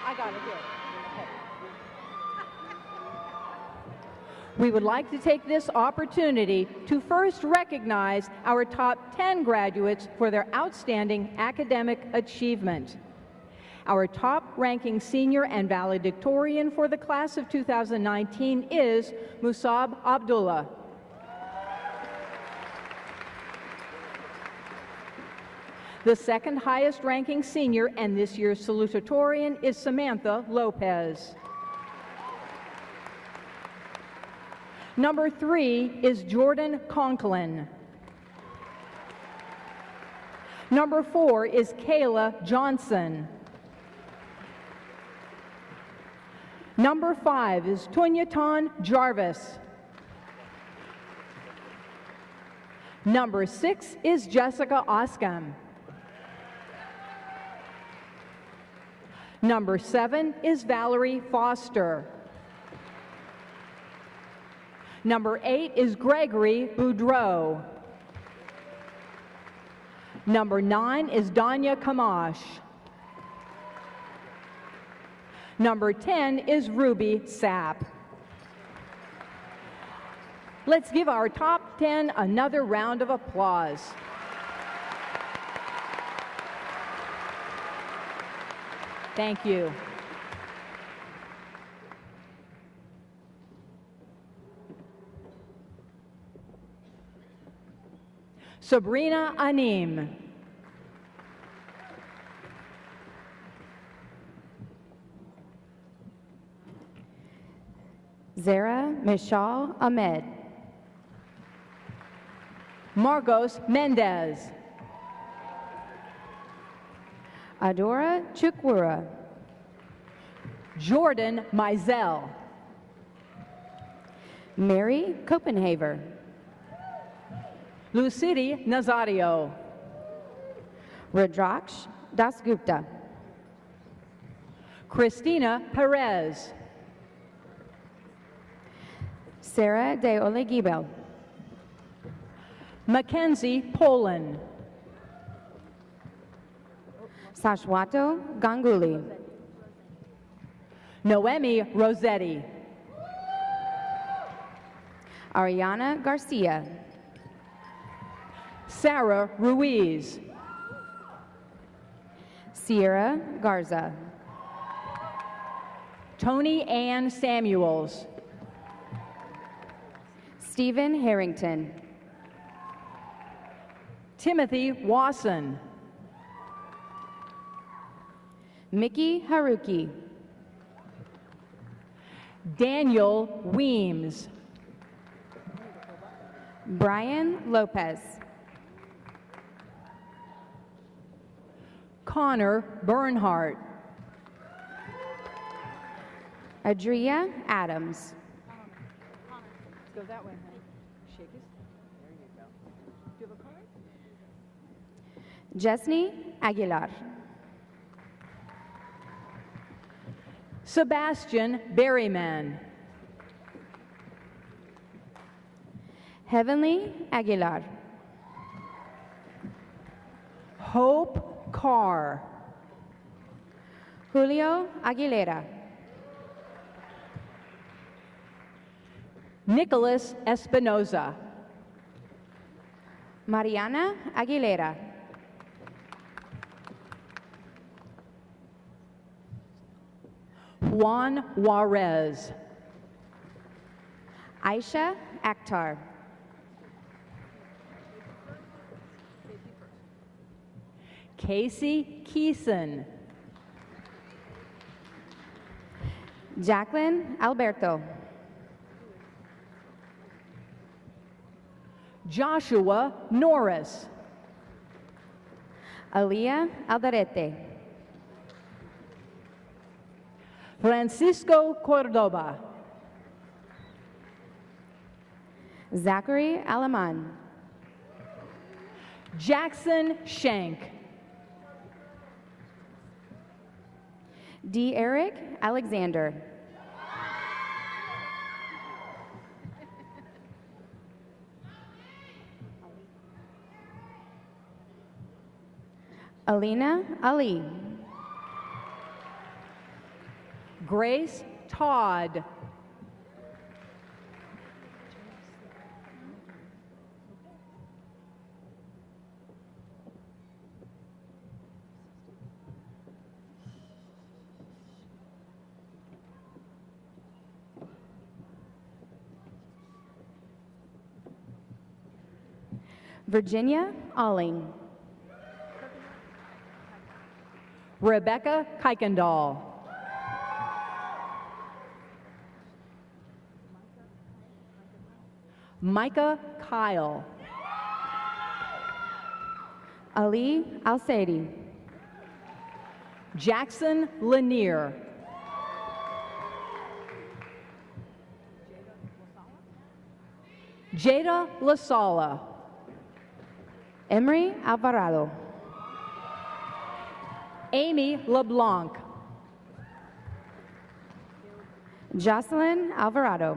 I got it here. Okay. We would like to take this opportunity to first recognize our top 10 graduates for their outstanding academic achievement. Our top-ranking senior and valedictorian for the class of 2019 is Musab Abdullah. The second highest ranking senior and this year's salutatorian is Samantha Lopez. Number 3 is Jordan Conklin. Number 4 is Kayla Johnson. Number 5 is Tunyatan Jarvis. Number 6 is Jessica Oskam. Number 7 is Valerie Foster. Number 8 is Gregory Boudreau. Number 9 is Danya Kamash. Number 10 is Ruby Sapp. Let's give our top 10 another round of applause. Thank you. Sabrina Anim. Zara Mishal Ahmed. Marcos Mendez. Adora Chukwura. Jordan Mizell. Mary Copenhaver. Lucidi Nazario. Rudraksh Dasgupta. Christina Perez. Sarah De Olegibel. Mackenzie Poland. Sashwato Ganguly. Noemi Rossetti. Ariana Garcia. Sarah Ruiz. Sierra Garza. Tony Ann Samuels. Stephen Harrington. Timothy Wasson. Mickey Haruki. Daniel Weems. Brian Lopez. Connor Bernhardt. Adria Adams. Let's go that way, honey. Shake his. There you go. Do you have a card? Jesney Aguilar. Sebastian Berryman. Heavenly Aguilar. Hope Carr. Julio Aguilera. Nicholas Espinoza. Mariana Aguilera. Juan Juarez. Aisha Akhtar. Casey Keeson. Jacqueline Alberto. Joshua Norris. Aliyah Aldarete. Francisco Cordoba. Zachary Alaman. Jackson Shank. D. Eric Alexander. Alina Ali. Grace Todd. Virginia Alling. Rebecca Kuykendall. Micah Kyle. Ali Al-Saidi. Jackson Lanier. Jada Lasala. Emery Alvarado. Amy LeBlanc. Jocelyn Alvarado.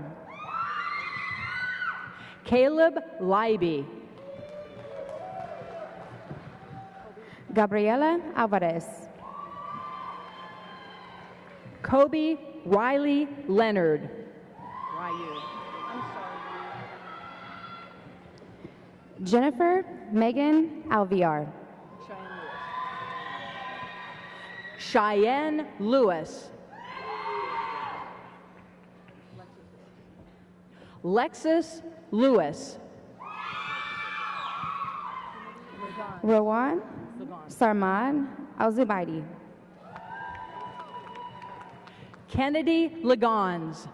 Caleb Leiby. Gabriela Alvarez. Kobe Riley Leonard. Jennifer Megan Alviar. Cheyenne Lewis. Lexus Lewis. Rowan Sarmad Alzubaidi. Kennedy Legons.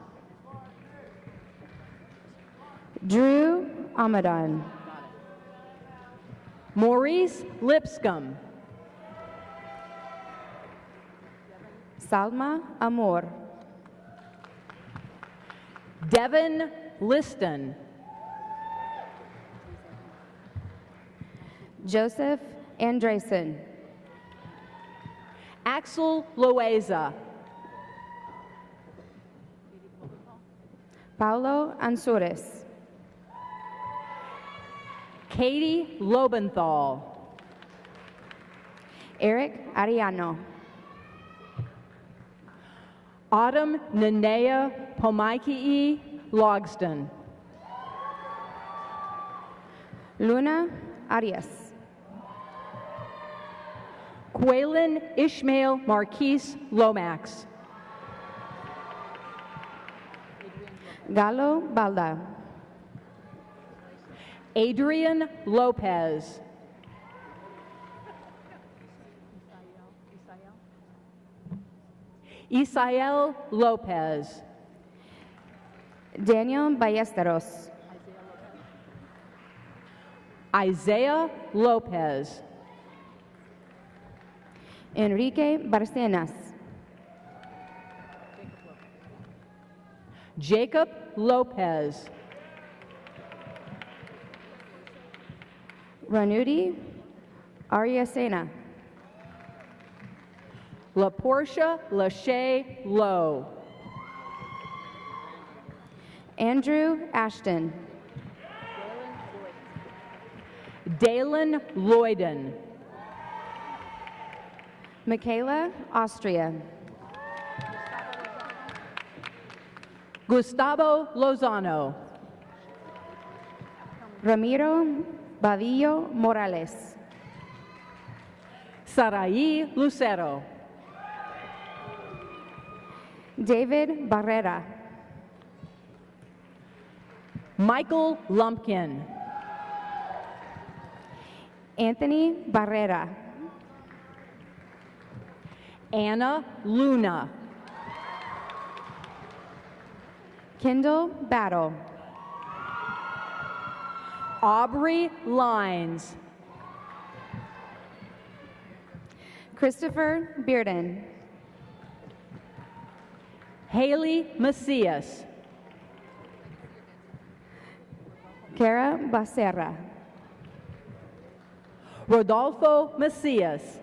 Drew Amadon. Maurice Lipscomb. Salma Amor. Devin Liston. Joseph Andresen. Axel Loaiza. Paulo Ansures. Katie Lobenthal. Eric Ariano. Autumn Nenea Pomaikii Logston. Luna Arias. Quaylen Ishmael Marquise Lomax. Galo Balda. Adrian Lopez. Isael Lopez. Daniel Ballesteros. Isaiah Lopez. Enrique Barcenas. Jacob Lopez. Ranudi Ariasena. LaPortia Lachey Lowe. Andrew Ashton. Dalen Lloyden. Michaela Austria. Gustavo Lozano. Ramiro Badillo Morales. Sarai Lucero. David Barrera. Michael Lumpkin. Anthony Barrera. Anna Luna. Kendall Battle. Aubrey Lines. Christopher Bearden. Haley Macias. Cara Becerra. Rodolfo Macias.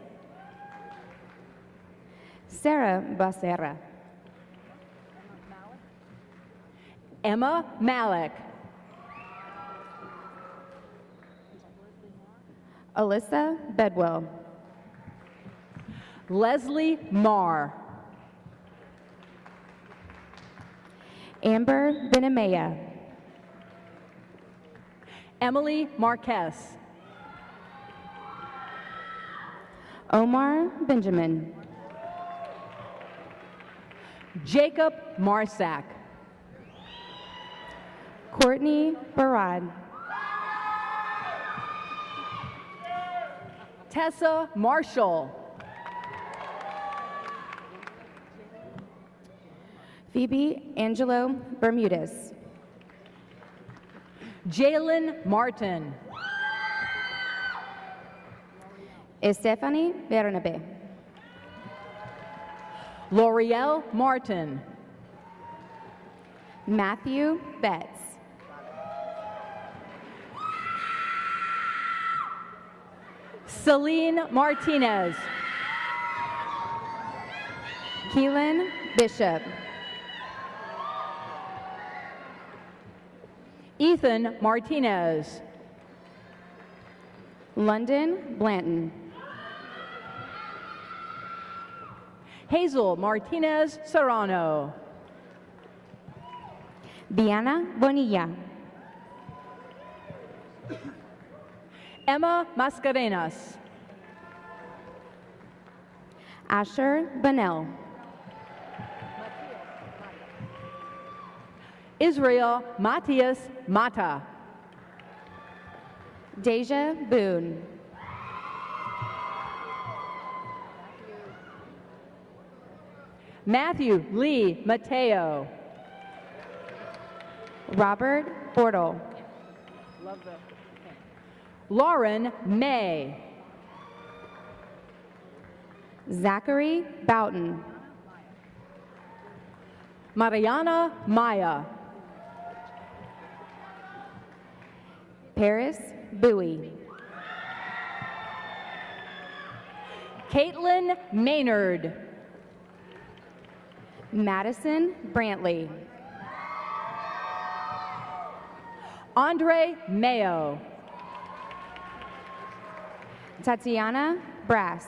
Sarah Becerra. Emma Malik. Alyssa Bedwell. Leslie Marr. Amber Benamea. Emily Marquez. Omar Benjamin. Jacob Marsack. Courtney Barad. Tessa Marshall. Phoebe Angelo Bermudez. Jalen Martin. Stephanie Bernabe. L'Oreal Martin. Matthew Betts. Celine Martinez. Keelan Bishop. Ethan Martinez. London Blanton. Hazel Martinez Serrano. Diana Bonilla. Emma Mascarenas. Asher Bunnell. Israel Matias Mata. Deja Boone. Matthew Lee Mateo. Robert Bortle. Lauren May. Zachary Boughton. Mariana Maya. Paris Bowie. Caitlin Maynard. Madison Brantley. Andre Mayo. Tatiana Brass.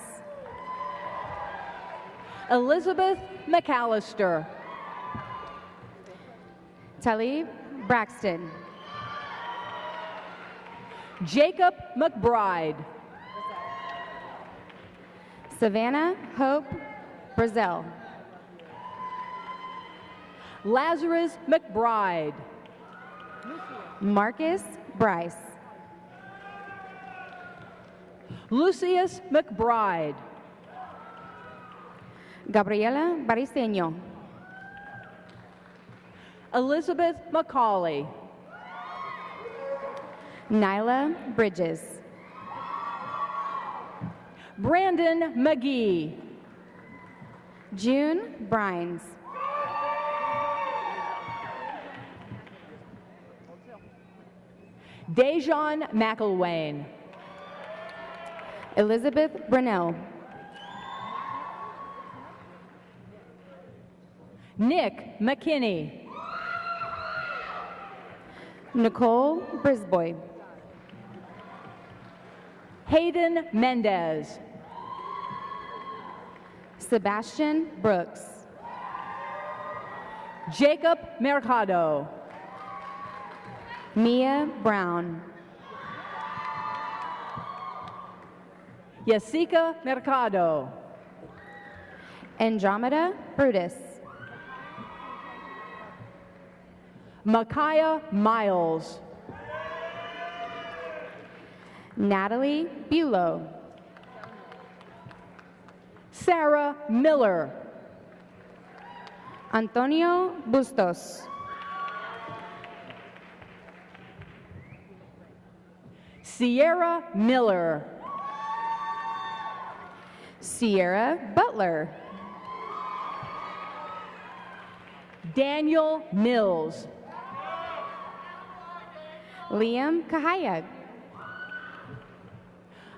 Elizabeth McAllister. Talib Braxton. Jacob McBride. Savannah Hope Brazil. Lazarus McBride. Marcus Bryce. Lucius McBride. Gabriela Bariseño. Elizabeth McCauley. Nyla Bridges. Brandon McGee. June Brines. Dejon McElwain. Elizabeth Brunel. Nick McKinney. Nicole Brisboy. Hayden Mendez. Sebastian Brooks. Jacob Mercado. Mia Brown. Jessica Mercado. Andromeda Brutus. Micaiah Miles. Natalie Bulow. Sarah Miller. Antonio Bustos. Sierra Miller. Sierra Butler. Daniel Mills. Liam Kahayag.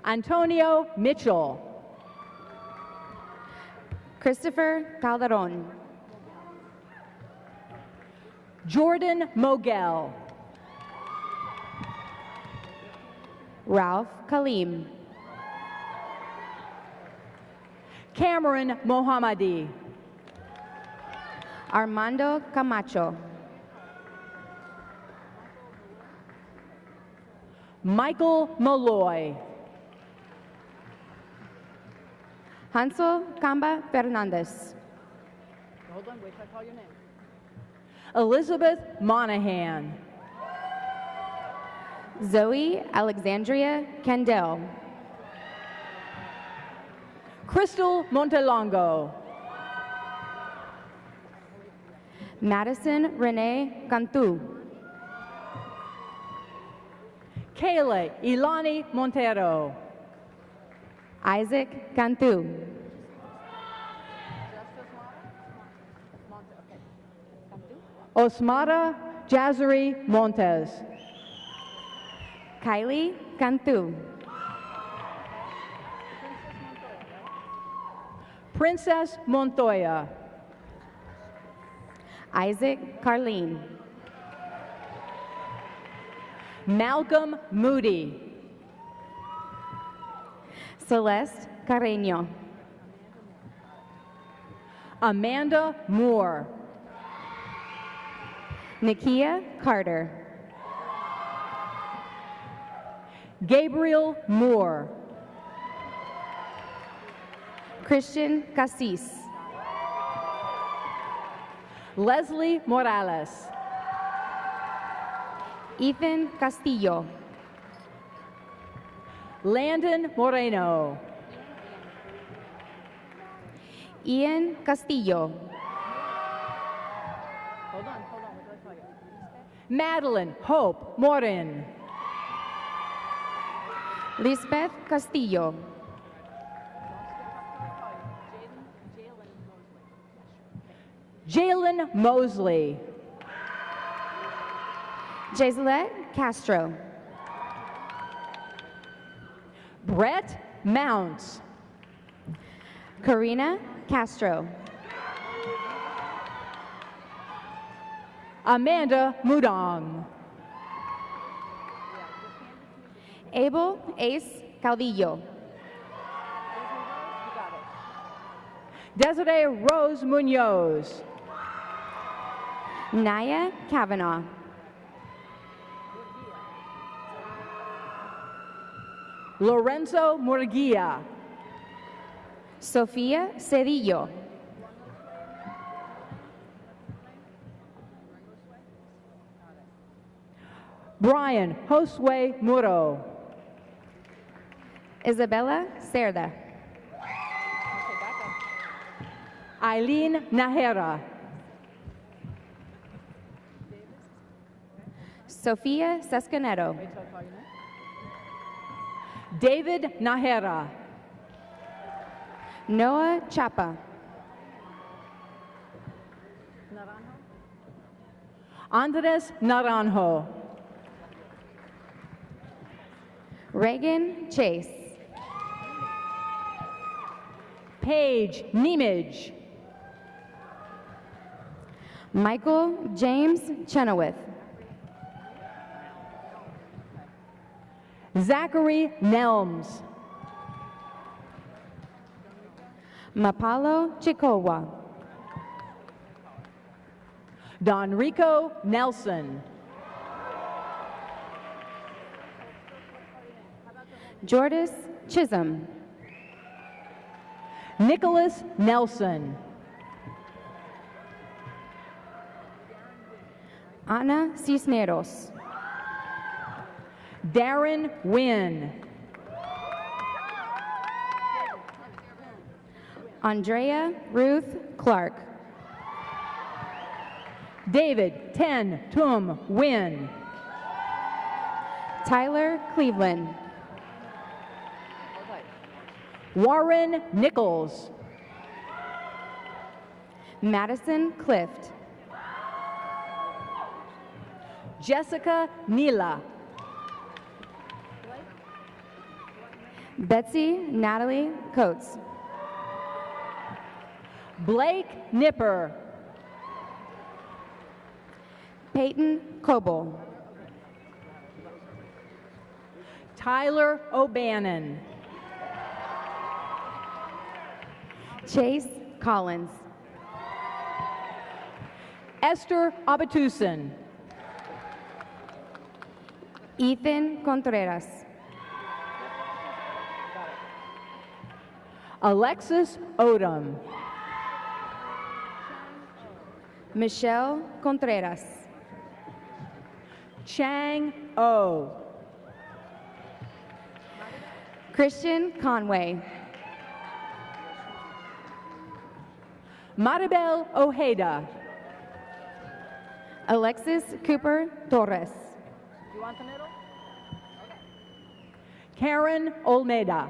Antonio Mitchell. Christopher Calderon. Jordan Mogel. Ralph Kalim. Cameron Mohammadi. Armando Camacho. Michael Malloy. Hansel Camba Fernandez. Hold on, wait till I call your name. Elizabeth Monahan. Zoe Alexandria Kendall. Crystal Montelongo. Madison Renee Cantu. Kayla Ilani Montero. Isaac Cantu. Osmara Jazari Montes. Kylie Cantu. Princess Montoya. Isaac Carlene. Malcolm Moody. Celeste Carreño. Amanda Moore. Nikia Carter. Gabriel Moore. Christian Cassis. Leslie Morales. Ethan Castillo. Landon Moreno. Ian Castillo. Madeline Hope Morin. Lisbeth Castillo. Jalen Mosley. Jaiselet Castro. Brett Mounts. Karina Castro. Amanda Mudong. Abel Ace Calvillo. Desiree Rose Munoz. Naya Kavanaugh. Lorenzo Murguia. Sofía Cedillo. Brian Josue Muro. Isabella Cerda. Eileen Nahera. Sofía Sescaneto. David Nahera. Noah Chapa. Andres Naranjo. Reagan Chase. Paige Nemage. Michael James Chenoweth. Zachary Nelms. Mapalo Chikowa. Don Rico Nelson. Jordis Chisholm. Nicholas Nelson. Ana Cisneros. Darren Wynn. Andrea Ruth Clark. David Ten Tum Wynn. Tyler Cleveland. Warren Nichols. Madison Clift. Jessica Nila. Betsy Natalie Coates. Blake Nipper. Peyton Coble. Tyler O'Bannon. Chase Collins. Esther Abatusin. Ethan Contreras. Alexis Odom. Michelle Contreras. Chang O. Christian Conway. Maribel Ojeda. Alexis Cooper Torres. You want the middle? Karen Olmeda.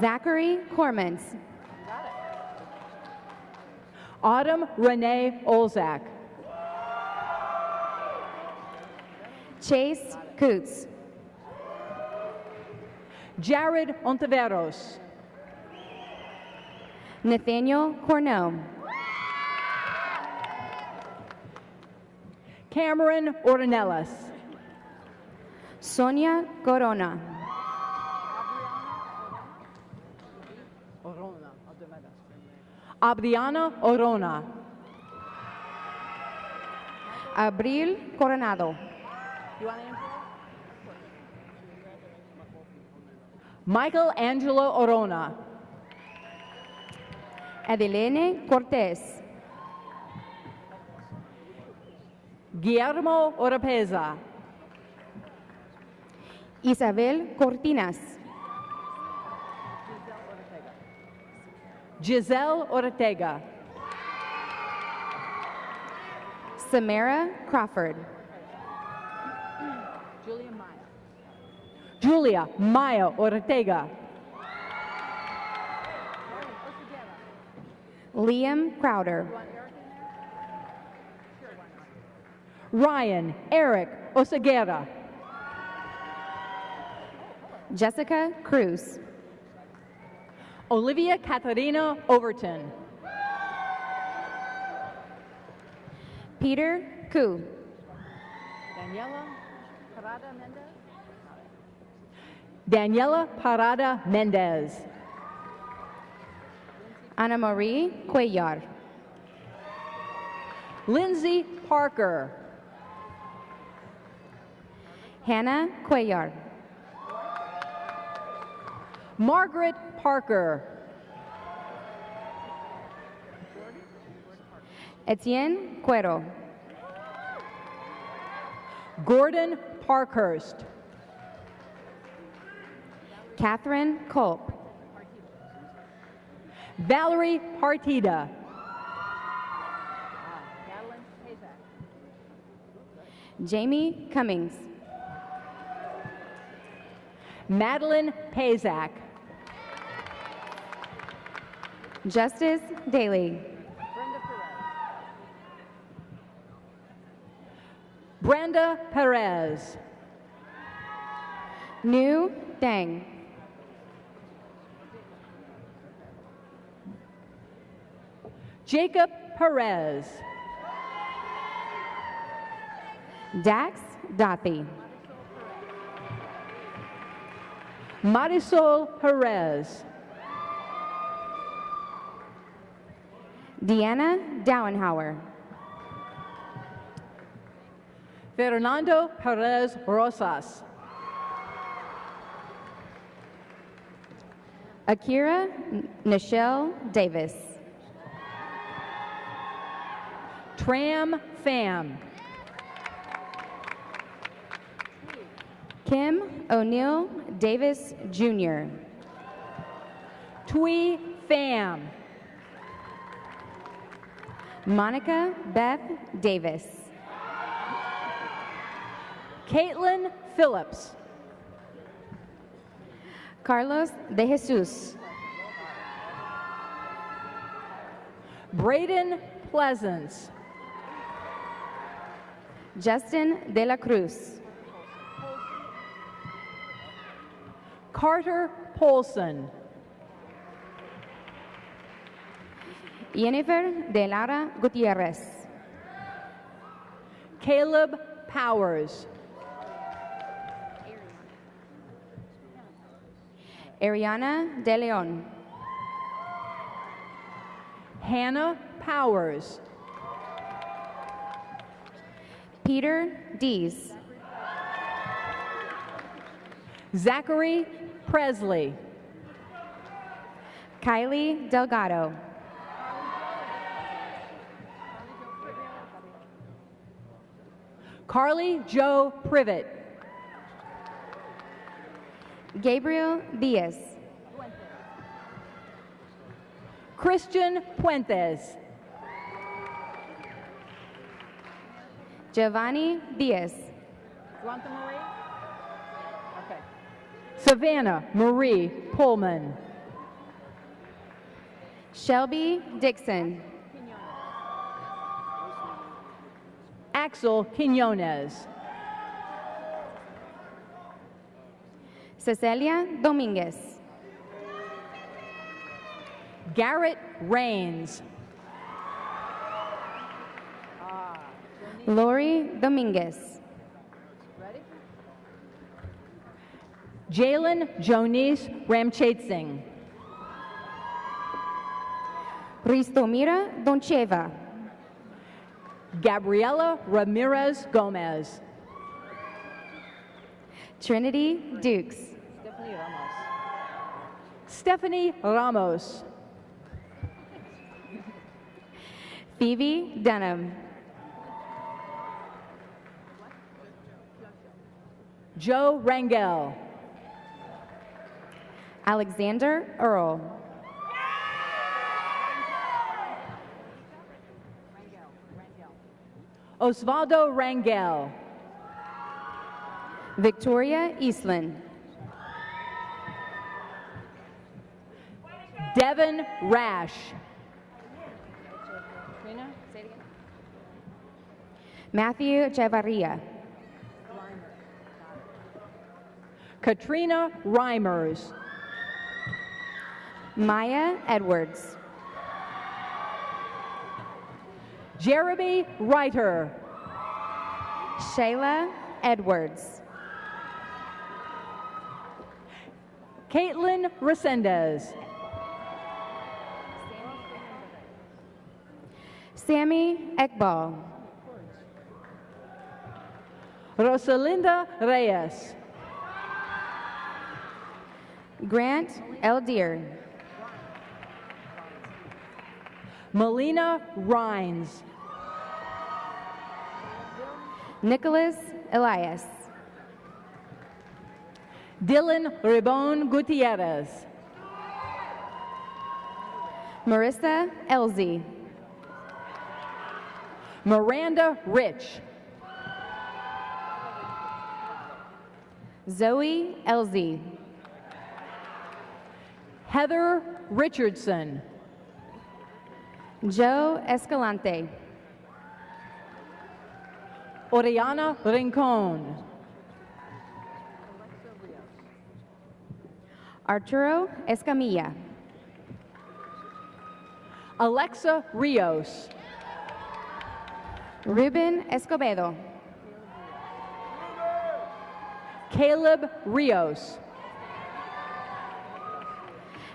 Zachary Cormans. Autumn Renee Olzak. Chase Coots. Jared Ontiveros. Nathaniel Cornell. Cameron Ornelas. Sonia Corona. Adriana Orona. Abril Coronado. Michael Angelo Orona. Adelene Cortez. Guillermo Oropeza. Isabel Cortinas. Giselle Ortega. Samara Crawford. Julia Maya Ortega. Liam Crowder. Ryan Eric Oseguera. Jessica Cruz. Olivia Katarina Overton. Peter Koo. Daniela Parada Mendez. Ana Marie Cuellar. Lindsay Parker. Hannah Cuellar. Margaret Parker. Etienne Cuero. Gordon Parkhurst. Catherine Culp. Valerie Partida. Jamie Cummings. Madeline Pazak. Justice Daly. Brenda Perez. Nu Dang. Jacob Perez. Dax Dothy. Marisol Perez. Deanna Dowenhauer. Fernando Perez Rosas. Akira Nichelle Davis. Tram Pham. Kim O'Neill Davis Jr. Tui Pham. Monica Beth Davis. Caitlin Phillips. Carlos De Jesus. Braden Pleasance. Justin De La Cruz. Carter Polson. Jennifer De Lara Gutierrez. Caleb Powers. Ariana De Leon. Hannah Powers. Peter Dees. Zachary Presley. Kylie Delgado. Carly Jo Privet. Gabriel Diaz. Christian Puentes. Giovanni Diaz. Savannah Marie Pullman. Shelby Dixon. Axel Quinones. Cecilia Dominguez. Garrett Rains. Lori Dominguez. Jalen Jonice Ramchatsing. Ristomira Doncheva. Gabriela Ramirez Gomez. Trinity Dukes. Stephanie Ramos. Phoebe Dunham. Joe Rangel. Alexander Earl. Osvaldo Rangel. Victoria Eastland. Devin Rash. Matthew Chavarria. Katrina Reimers. Maya Edwards. Jeremy Reiter. Shayla Edwards. Caitlin Resendez. Sammy Ekbal. Rosalinda Reyes. Grant Eldeer. Melina Rhines. Nicholas Elias. Dylan Ribon Gutierrez. Marissa Elzy. Miranda Rich. Zoe Elzy. Heather Richardson. Joe Escalante. Oriana Rincon. Arturo Escamilla. Alexa Rios. Ruben Escobedo. Caleb Rios.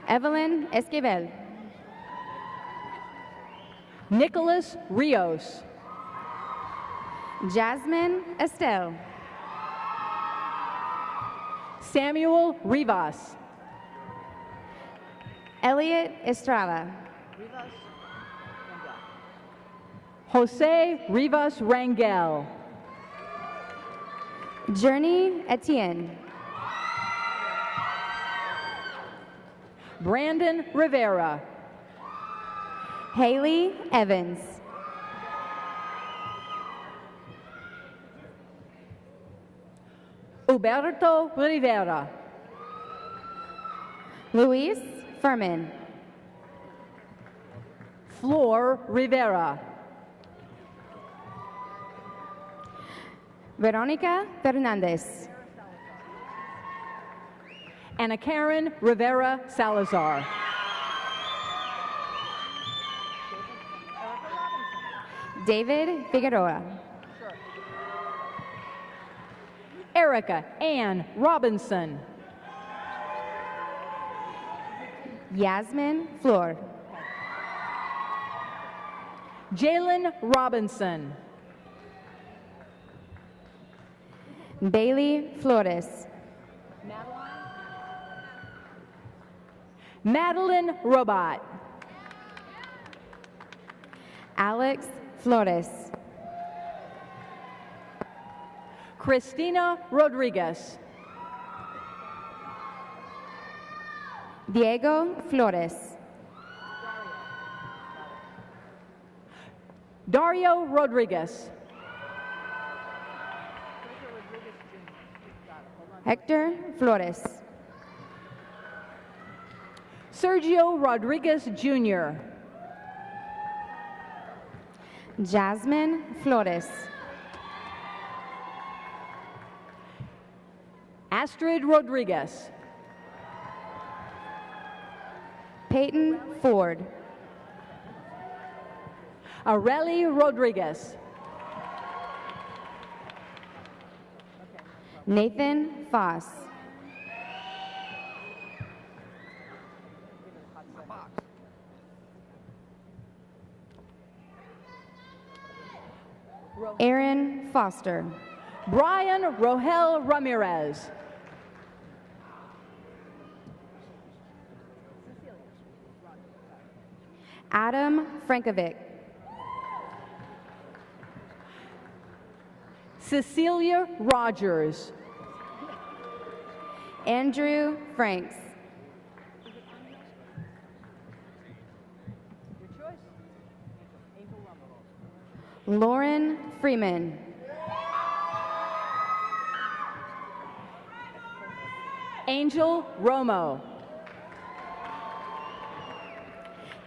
Evelyn Esquivel. Nicholas Rios. Jasmine Estelle. Samuel Rivas. Elliot Estrada. Jose Rivas Rangel. Journey Etienne. Brandon Rivera. Haley Evans. Huberto Rivera. Luis Furman. Flor Rivera. Veronica Fernandez. Anna Karen Rivera Salazar. David Figueroa. Erica Ann Robinson. Yasmin Flor. Jalen Robinson. Bailey Flores. Madeline Robot. Alex Flores. Christina Rodriguez. Diego Flores. Dario Rodriguez. Hector Flores. Sergio Rodriguez Jr. Jasmine Flores. Astrid Rodriguez. Peyton Ford. Areli Rodriguez. Nathan Foss. Aaron Foster. Brian Rohel Ramirez. Adam Frankovic. Cecilia Rogers. Andrew Franks. Lauren Freeman. Angel Romo.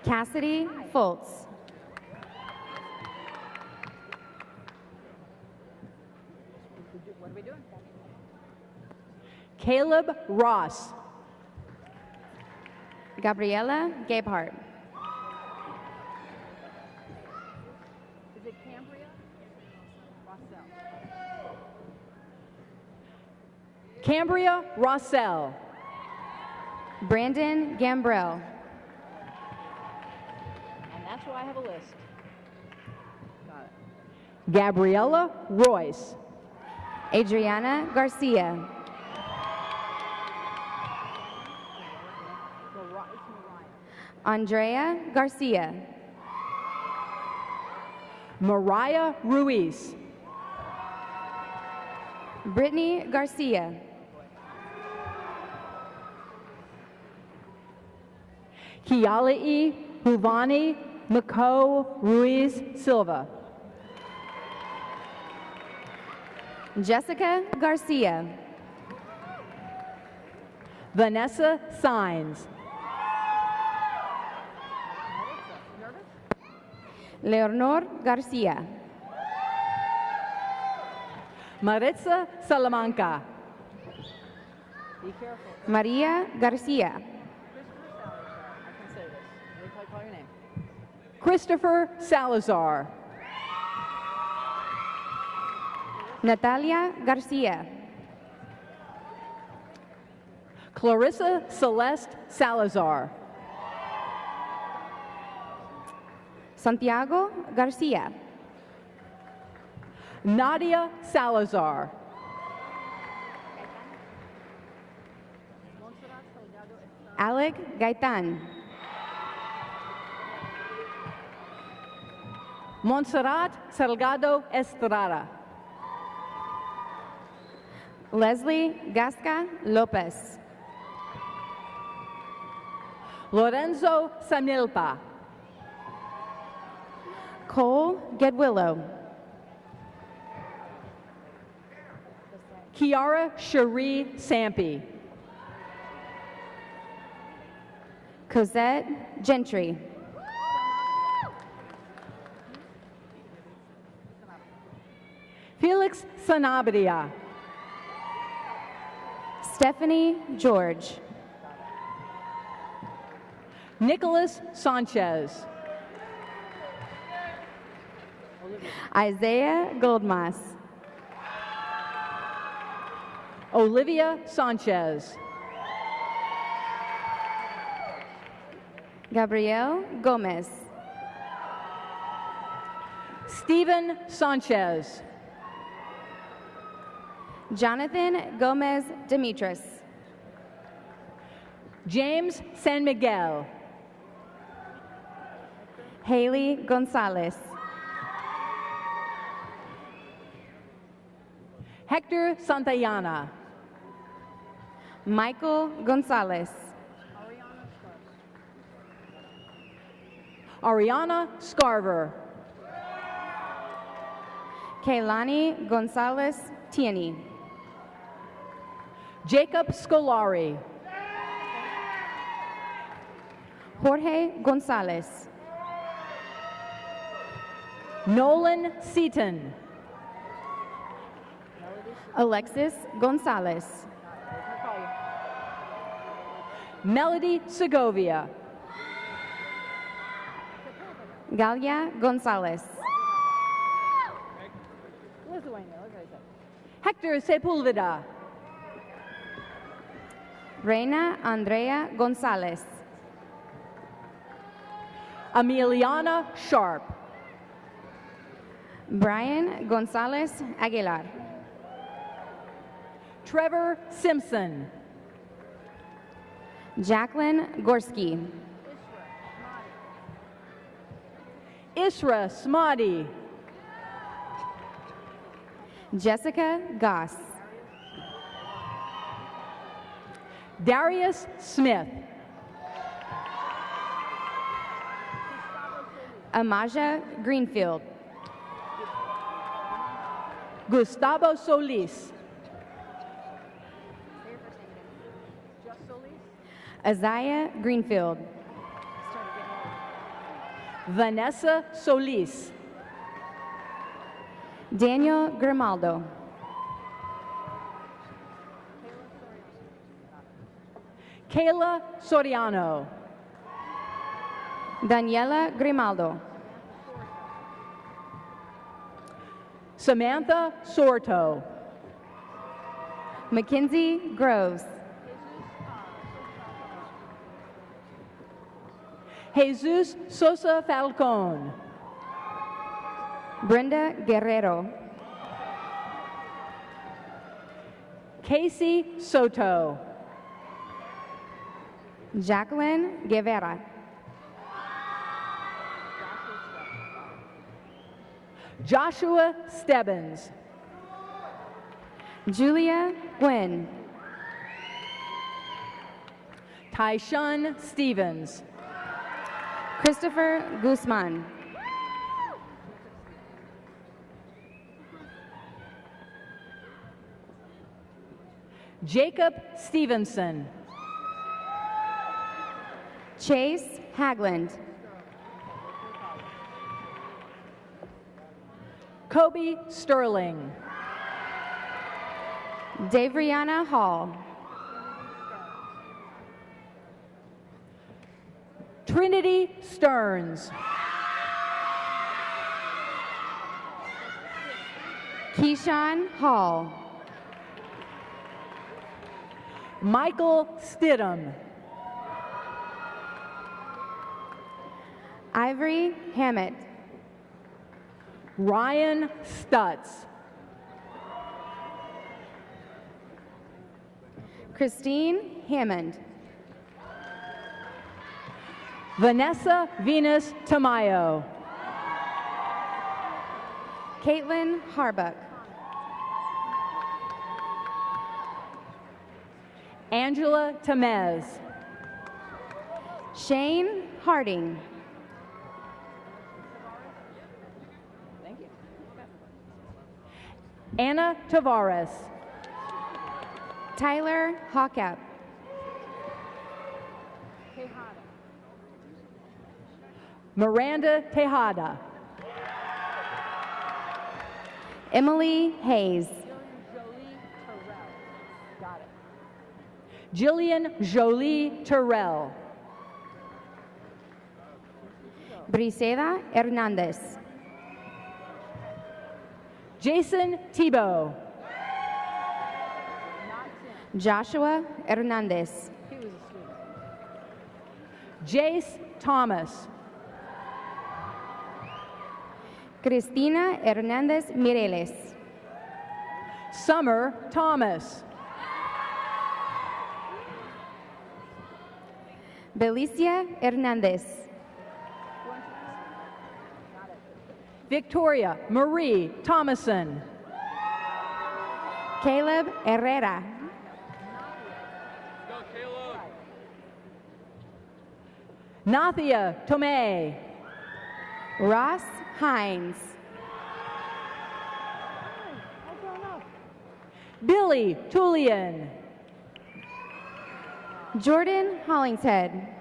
Cassidy Foltz. What are we doing? Caleb Ross. Gabriella Gabehart. Is it Cambria? Rossell. Cambria Rossell. Brandon Gambrell. And that's why I have a list. Got it. Gabriella Royce. Adriana Garcia. Andrea Garcia. Mariah Ruiz. Brittany Garcia. Kiala'i Huvani Mako Ruiz Silva. Jessica Garcia. Vanessa Sines. Leonor Garcia. Maritza Salamanca. Be careful. Maria Garcia. Christopher Salazar. Natalia Garcia. Clarissa Celeste Salazar. Santiago Garcia. Nadia Salazar. Alec Gaitan. Montserrat Salgado Estrada. Leslie Gasca Lopez. Lorenzo Samilpa. Cole Gedwillow. Kiara Cherie Sampi. Cosette Gentry. Felix Sanabria. Stephanie George. Nicholas Sanchez. Isaiah Goldmas. Olivia Sanchez. Gabrielle Gomez. Stephen Sanchez. Jonathan Gomez Demetris. James San Miguel. Haley Gonzalez. Hector Santayana. Michael Gonzalez. Ariana Scarver. Kaylani Gonzalez Tierney. Jacob Scolari. Jorge Gonzalez. Nolan Seaton. Alexis Gonzalez. Melody Segovia. Galia Gonzalez. Hector Sepulveda. Reina Andrea Gonzalez. Emiliana Sharp. Brian Gonzalez Aguilar. Trevor Simpson. Jacqueline Gorski. Isra Smadi. Jessica Goss. Darius Smith. Amaja Greenfield. Gustavo Solis. Isaiah Greenfield. Vanessa Solis. Daniel Grimaldo. Kayla Soriano. Daniela Grimaldo. Samantha Sorto. Mackenzie Groves. Jesus Sosa Falcon. Brenda Guerrero. Casey Soto. Jacqueline Guevara. Joshua Stebbins. Julia Gwynn. Tyshun Stevens. Christopher Guzman. Jacob Stevenson. Chase Hagland. Kobe Sterling. Davriana Hall. Trinity Stearns. Keyshawn Hall. Michael Stidham. Ivory Hammett. Ryan Stutz. Christine Hammond. Vanessa Venus Tamayo. Caitlin Harbuck. Angela Temez. Shane Harding. Anna Tavares. Tyler Hawkap. Miranda Tejada. Emily Hayes. Jillian Jolie Terrell. Briseda Hernandez. Jason Tebow. Joshua Hernandez. Jace Thomas. Cristina Hernandez Mireles. Summer Thomas. Belicia Hernandez. Victoria Marie Thomason. Caleb Herrera. Nathia Tomei. Ross Hines. Billy Tullian. Jordan Hollingshead.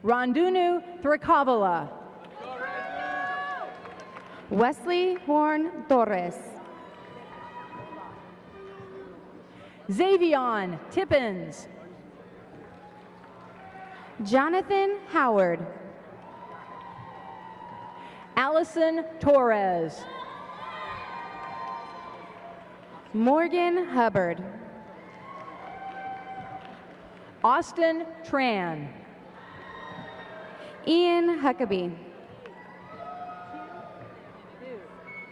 Rondunu Thrakavala. Wesley Horn Torres. Xavion Tippins. Jonathan Howard. Allison Torres. Morgan Hubbard. Austin Tran. Ian Huckabee.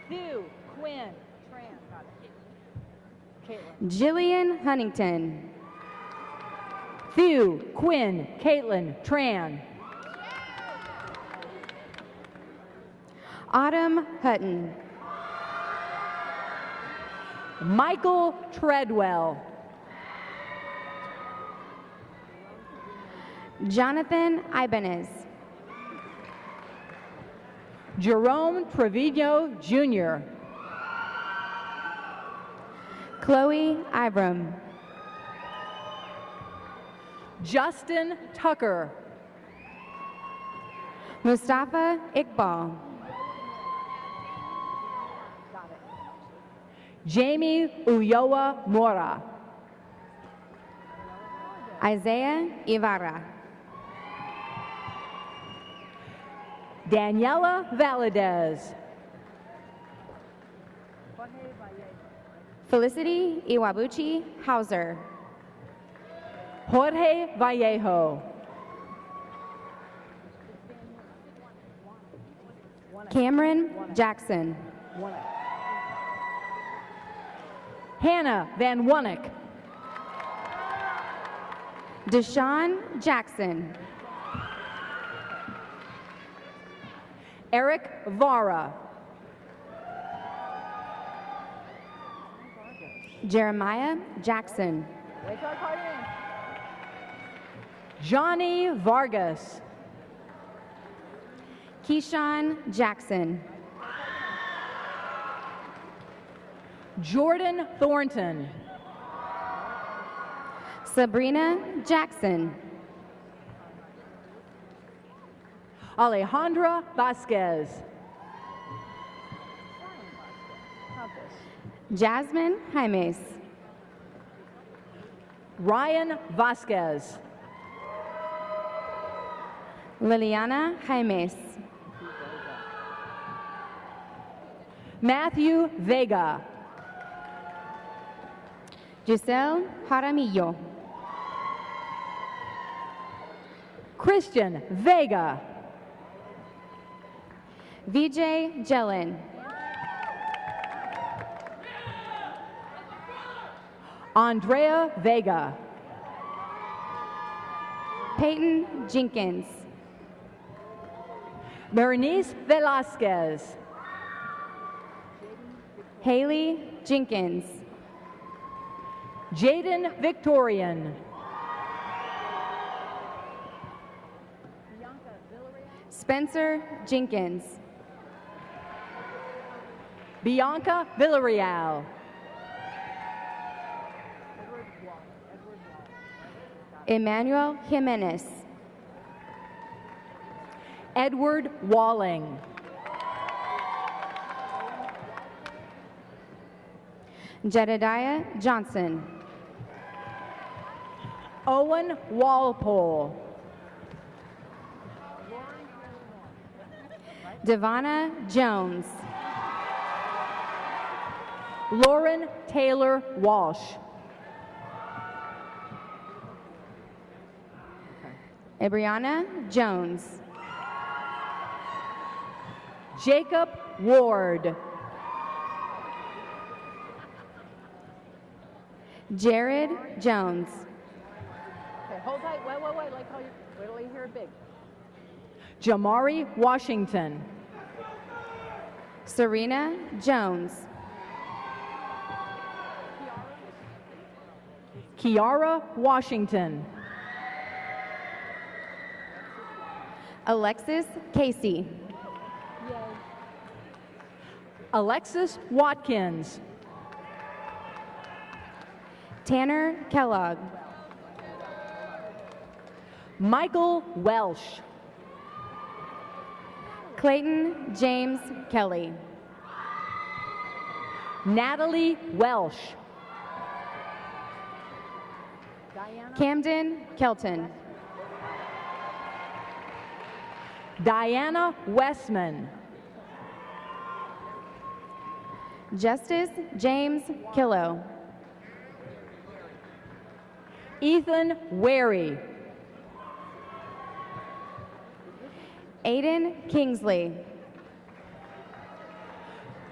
Hugh Quinn Tran. Caitlin. Jillian Huntington. Thew Quinn Caitlin Tran. Autumn Hutton. Michael Treadwell. Jonathan Ibanez. Jerome Trevino Jr. Chloe Ibram. Justin Tucker. Mustafa Iqbal. Jamie Ulloa Mora. Isaiah Ibarra. Daniela Valadez. Felicity Iwabuchi Hauser. Jorge Vallejo. Cameron Jackson. Hannah Van Wunnick. Deshaun Jackson. Eric Vara. Jeremiah Jackson. Johnny Vargas. Keyshawn Jackson. Jordan Thornton. Sabrina Jackson. Alejandra Vasquez. Jasmine Jaimes. Ryan Vasquez. Liliana Jaimes. Matthew Vega. Giselle Jaramillo. Christian Vega. Vijay Jelen. Andrea Vega. Peyton Jenkins. Berenice Velasquez. Haley Jenkins. Jaden Victorian. Spencer Jenkins. Bianca Villarreal. Emmanuel Jimenez. Edward Walling. Jedediah Johnson. Owen Walpole. Devonna Jones. Lauren Taylor Walsh. Abriana Jones. Jacob Ward. Jared Jones. Okay, hold tight. Wait. Wait till you hear it big. Jamari Washington. Serena Jones. Kiara Washington. Alexis Casey. Alexis Watkins. Tanner Kellogg. Michael Welsh. Clayton James Kelly. Natalie Welsh. Camden Kelton. Diana Westman. Justice James Killow. Ethan Wary. Aiden Kingsley.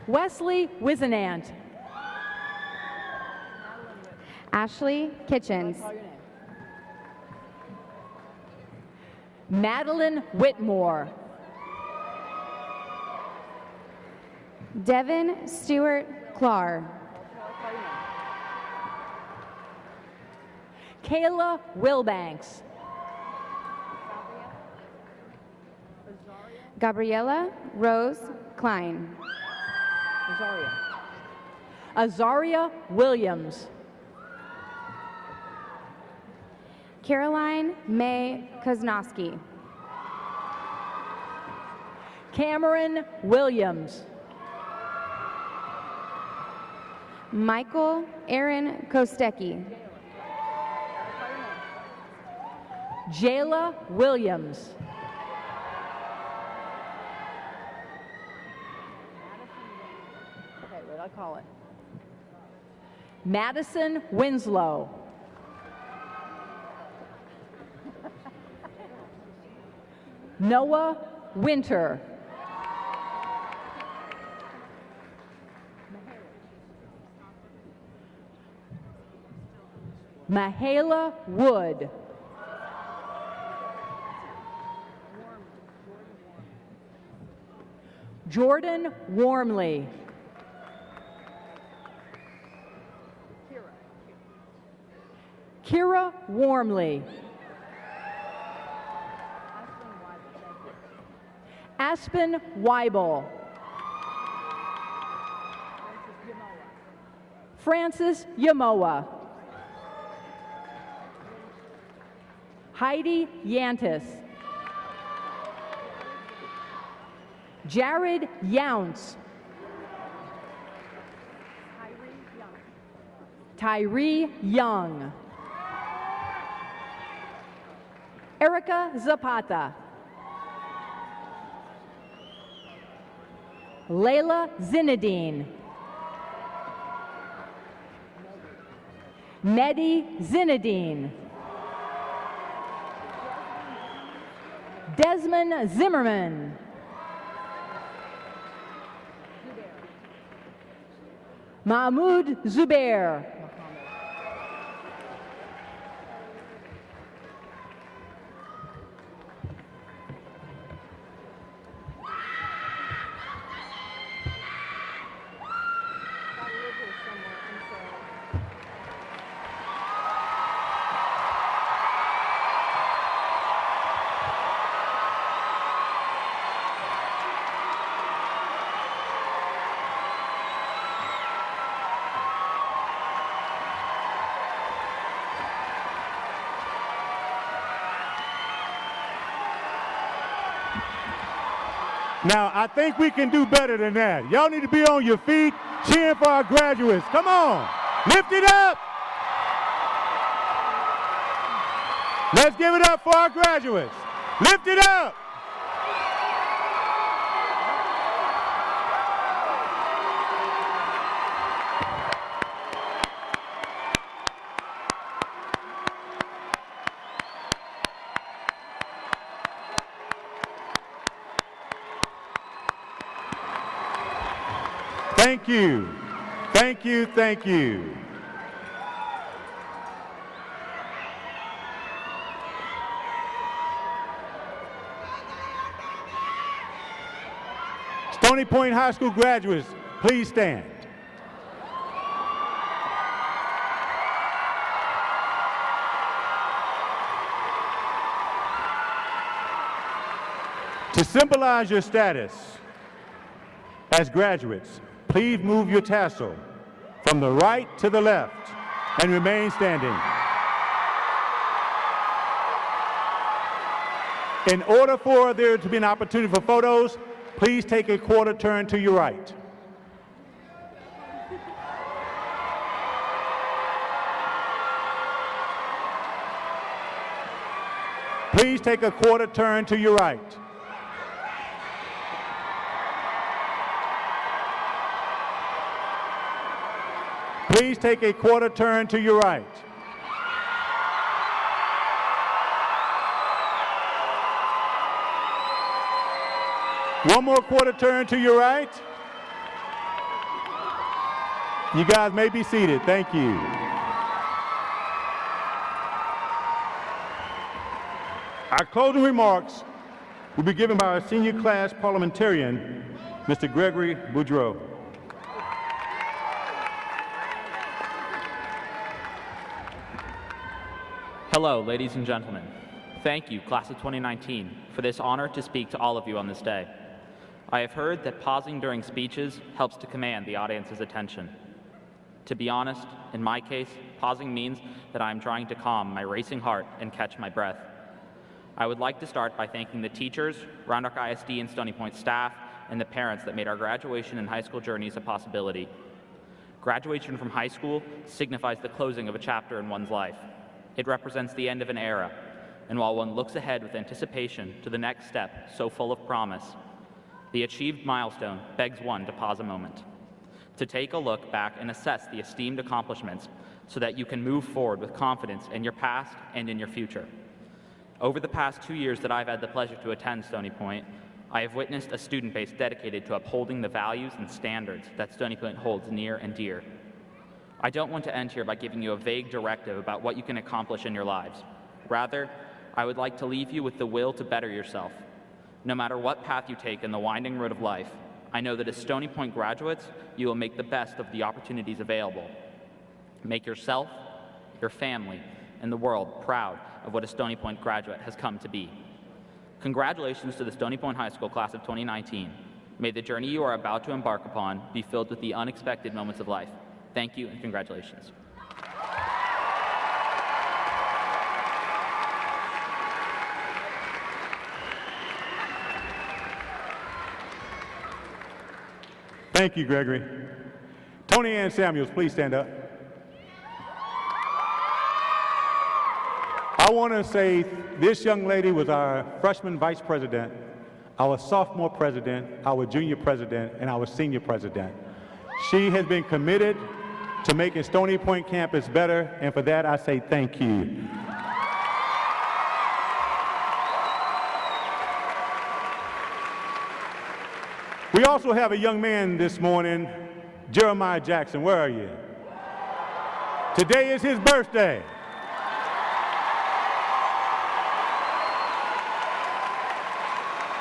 Wesley Wizenant. Ashley Kitchens. Madeline Whitmore. Devin Stewart Clar. Kayla Wilbanks. Gabriella Rose Klein. Azaria Williams. Caroline May Koznoski. Cameron Williams. Michael Aaron Kostecki. Jayla Williams. Okay, what did I call it? Madison Winslow. Noah Winter. Mahala Wood. Jordan Warmley. Kira Warmley. Aspen Weibel. Francis Yamoa. Heidi Yantis. Jared Younce. Tyree Young. Erica Zapata. Layla Zinedine. Mehdi Zinedine. Desmond Zimmerman. Mahmoud Zubair. Now, I think we can do better than that. Y'all need to be on your feet, cheering for our graduates. Come on, lift it up. Let's give it up for our graduates. Lift it up. Thank you. Thank you. Thank you. Stony Point High School graduates, please stand. To symbolize your status as graduates, please move your tassel from the right to the left and remain standing. In order for there to be an opportunity for photos, please take a quarter turn to your right. Please take a quarter turn to your right. Please take a quarter turn to your right. One more quarter turn to your right. You guys may be seated. Thank you. Our closing remarks will be given by our senior class parliamentarian, Mr. Gregory Boudreau. Hello, ladies and gentlemen. Thank you, Class of 2019, for this honor to speak to all of you on this day. I have heard that pausing during speeches helps to command the audience's attention. To be honest, in my case, pausing means that I am trying to calm my racing heart and catch my breath. I would like to start by thanking the teachers, Round Rock ISD and Stony Point staff, and the parents that made our graduation and high school journeys a possibility. Graduation from high school signifies the closing of a chapter in one's life. It represents the end of an era, and while one looks ahead with anticipation to the next step so full of promise, the achieved milestone begs one to pause a moment, to take a look back and assess the esteemed accomplishments so that you can move forward with confidence in your past and in your future. Over the past 2 years that I've had the pleasure to attend Stony Point, I have witnessed a student base dedicated to upholding the values and standards that Stony Point holds near and dear. I don't want to end here by giving you a vague directive about what you can accomplish in your lives. Rather, I would like to leave you with the will to better yourself. No matter what path you take in the winding road of life, I know that as Stony Point graduates, you will make the best of the opportunities available. Make yourself, your family, and the world proud of what a Stony Point graduate has come to be. Congratulations to the Stony Point High School Class of 2019. May the journey you are about to embark upon be filled with the unexpected moments of life. Thank you and congratulations. Thank you, Gregory. Tony Ann Samuels, please stand up. I want to say this young lady was our freshman vice president, our sophomore president, our junior president, and our senior president. She has been committed to making Stony Point campus better, and for that I say thank you. We also have a young man this morning, Jeremiah Jackson. Where are you? Today is his birthday.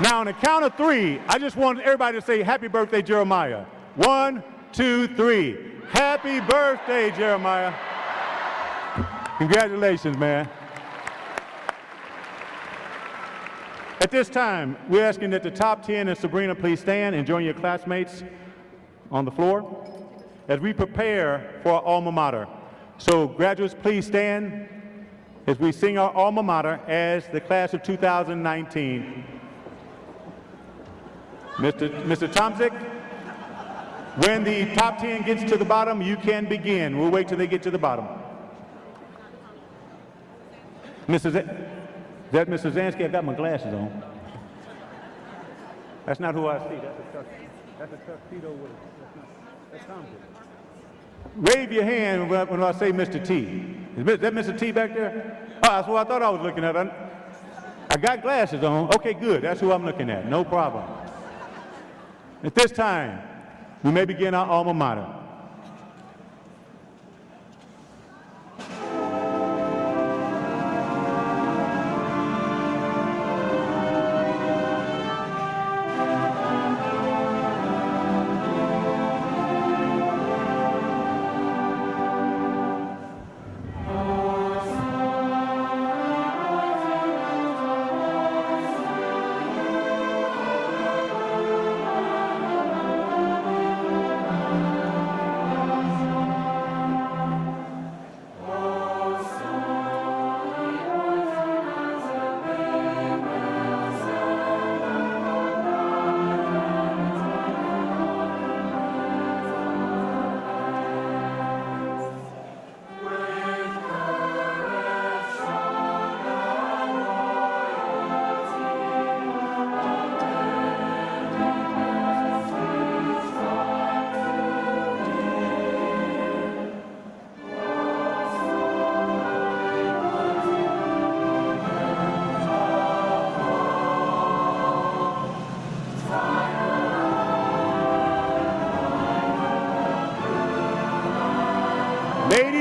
Now, on the count of three, I just want everybody to say happy birthday, Jeremiah. 1, 2, 3. Happy birthday, Jeremiah. Congratulations, man. At this time, we're asking that the top 10 and Sabrina please stand and join your classmates on the floor as we prepare for our alma mater. So graduates, please stand as we sing our alma mater as the class of 2019. Mr. Tomczyk, when the top 10 gets to the bottom, you can begin. We'll wait till they get to the bottom. Is that Mrs. Zansky? I got my glasses on. That's not who I see. That's a tuxedo with that's Tomczyk. Wave your hand when I say Mr. T. Is that Mr. T back there? Oh, that's what I thought I was looking at. I got glasses on. Okay, good. That's who I'm looking at. No problem. At this time, we may begin our alma mater.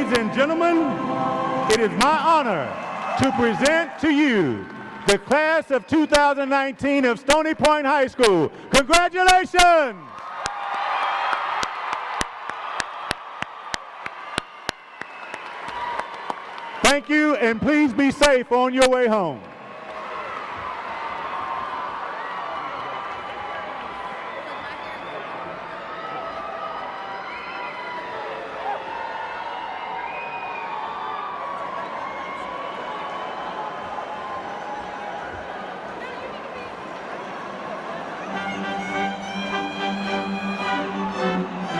Ladies and gentlemen, it is my honor to present to you the class of 2019 of Stony Point High School. Congratulations! Thank you, and please be safe on your way home.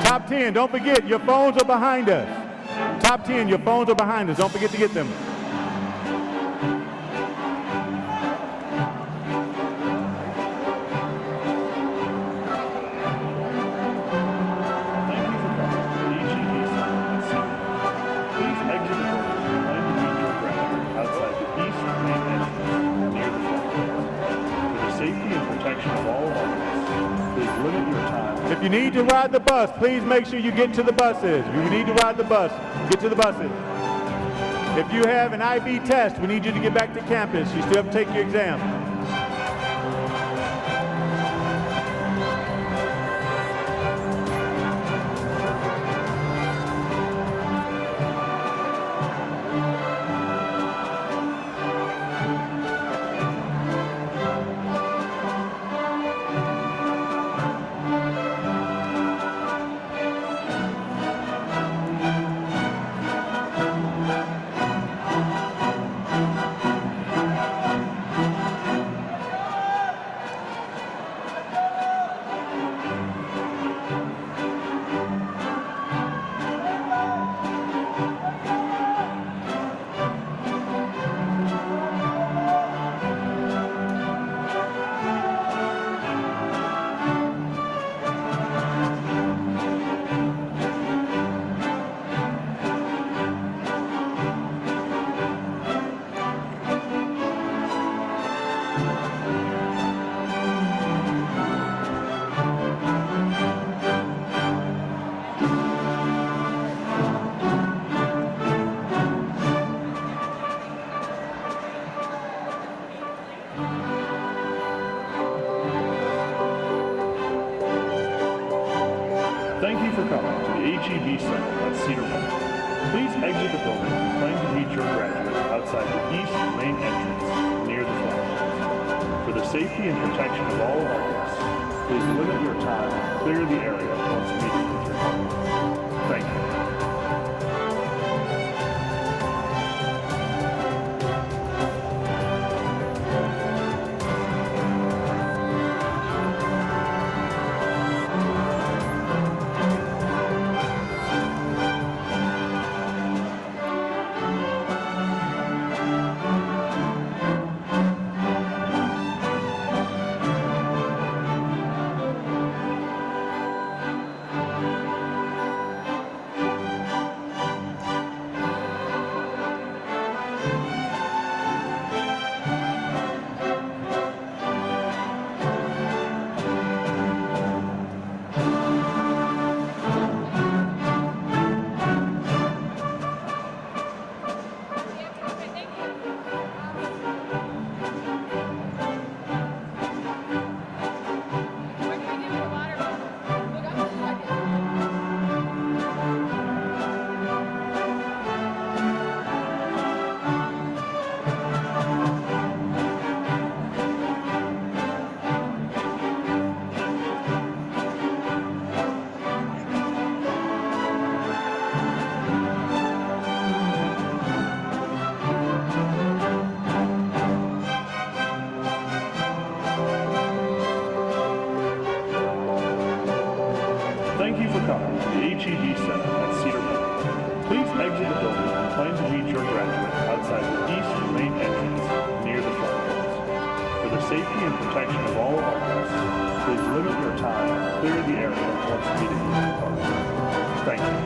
Top 10, don't forget, your phones are behind us. Top 10, your phones are behind us. Don't forget to get them. If you need to ride the bus, please make sure you get to the buses. If you need to ride the bus, get to the buses. If you have an IB test, we need you to get back to campus. You still have to take your exam. Thank you for coming to the HEB Center at Cedar Park. Please exit the building and plan to meet your graduate outside the east main entrance near the flagpoles. For the safety and protection of all of our guests, please limit your time and clear the area once meeting with your partner. Thank you. Thank you for coming to the HEB Center at Cedar Park. Please exit the building and plan to meet your graduate outside the east main entrance near the flagpoles. For the safety and protection of all of our guests, please limit your time and clear the area once meeting with your partner. Thank you.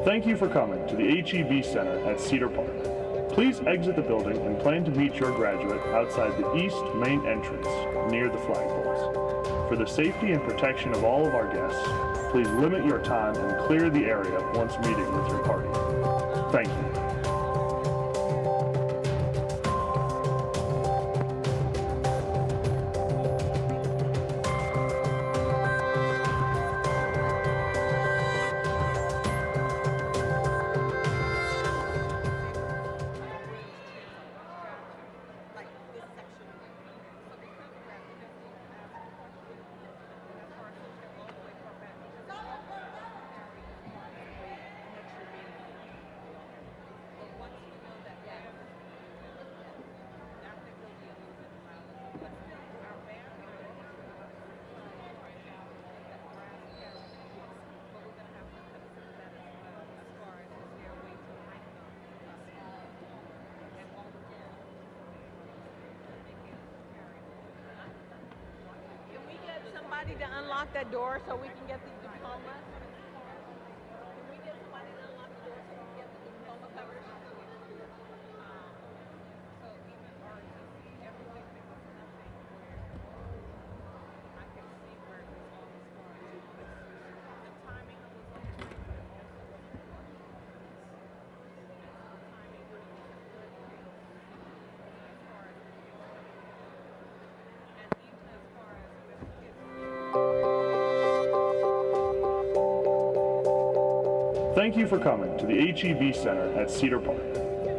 Thank you for coming to the HEB Center at Cedar Park. Please exit the building and plan to meet your graduate outside the east main entrance near the flagpoles. For the safety and protection of all of our guests, please limit your time and clear the area once meeting with your party. Thank you. To unlock that door so we can get the diploma? Can we get somebody to unlock the door so we can get the diploma covers? Thank you for coming to the HEB Center at Cedar Park.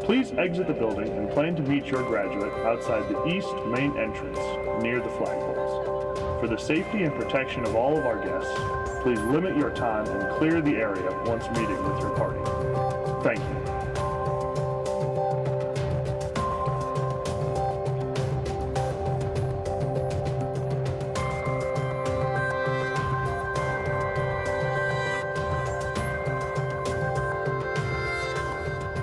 Please exit the building and plan to meet your graduate outside the east main entrance near the flagpoles. For the safety and protection of all of our guests, please limit your time and clear the area once meeting with your party. Thank you.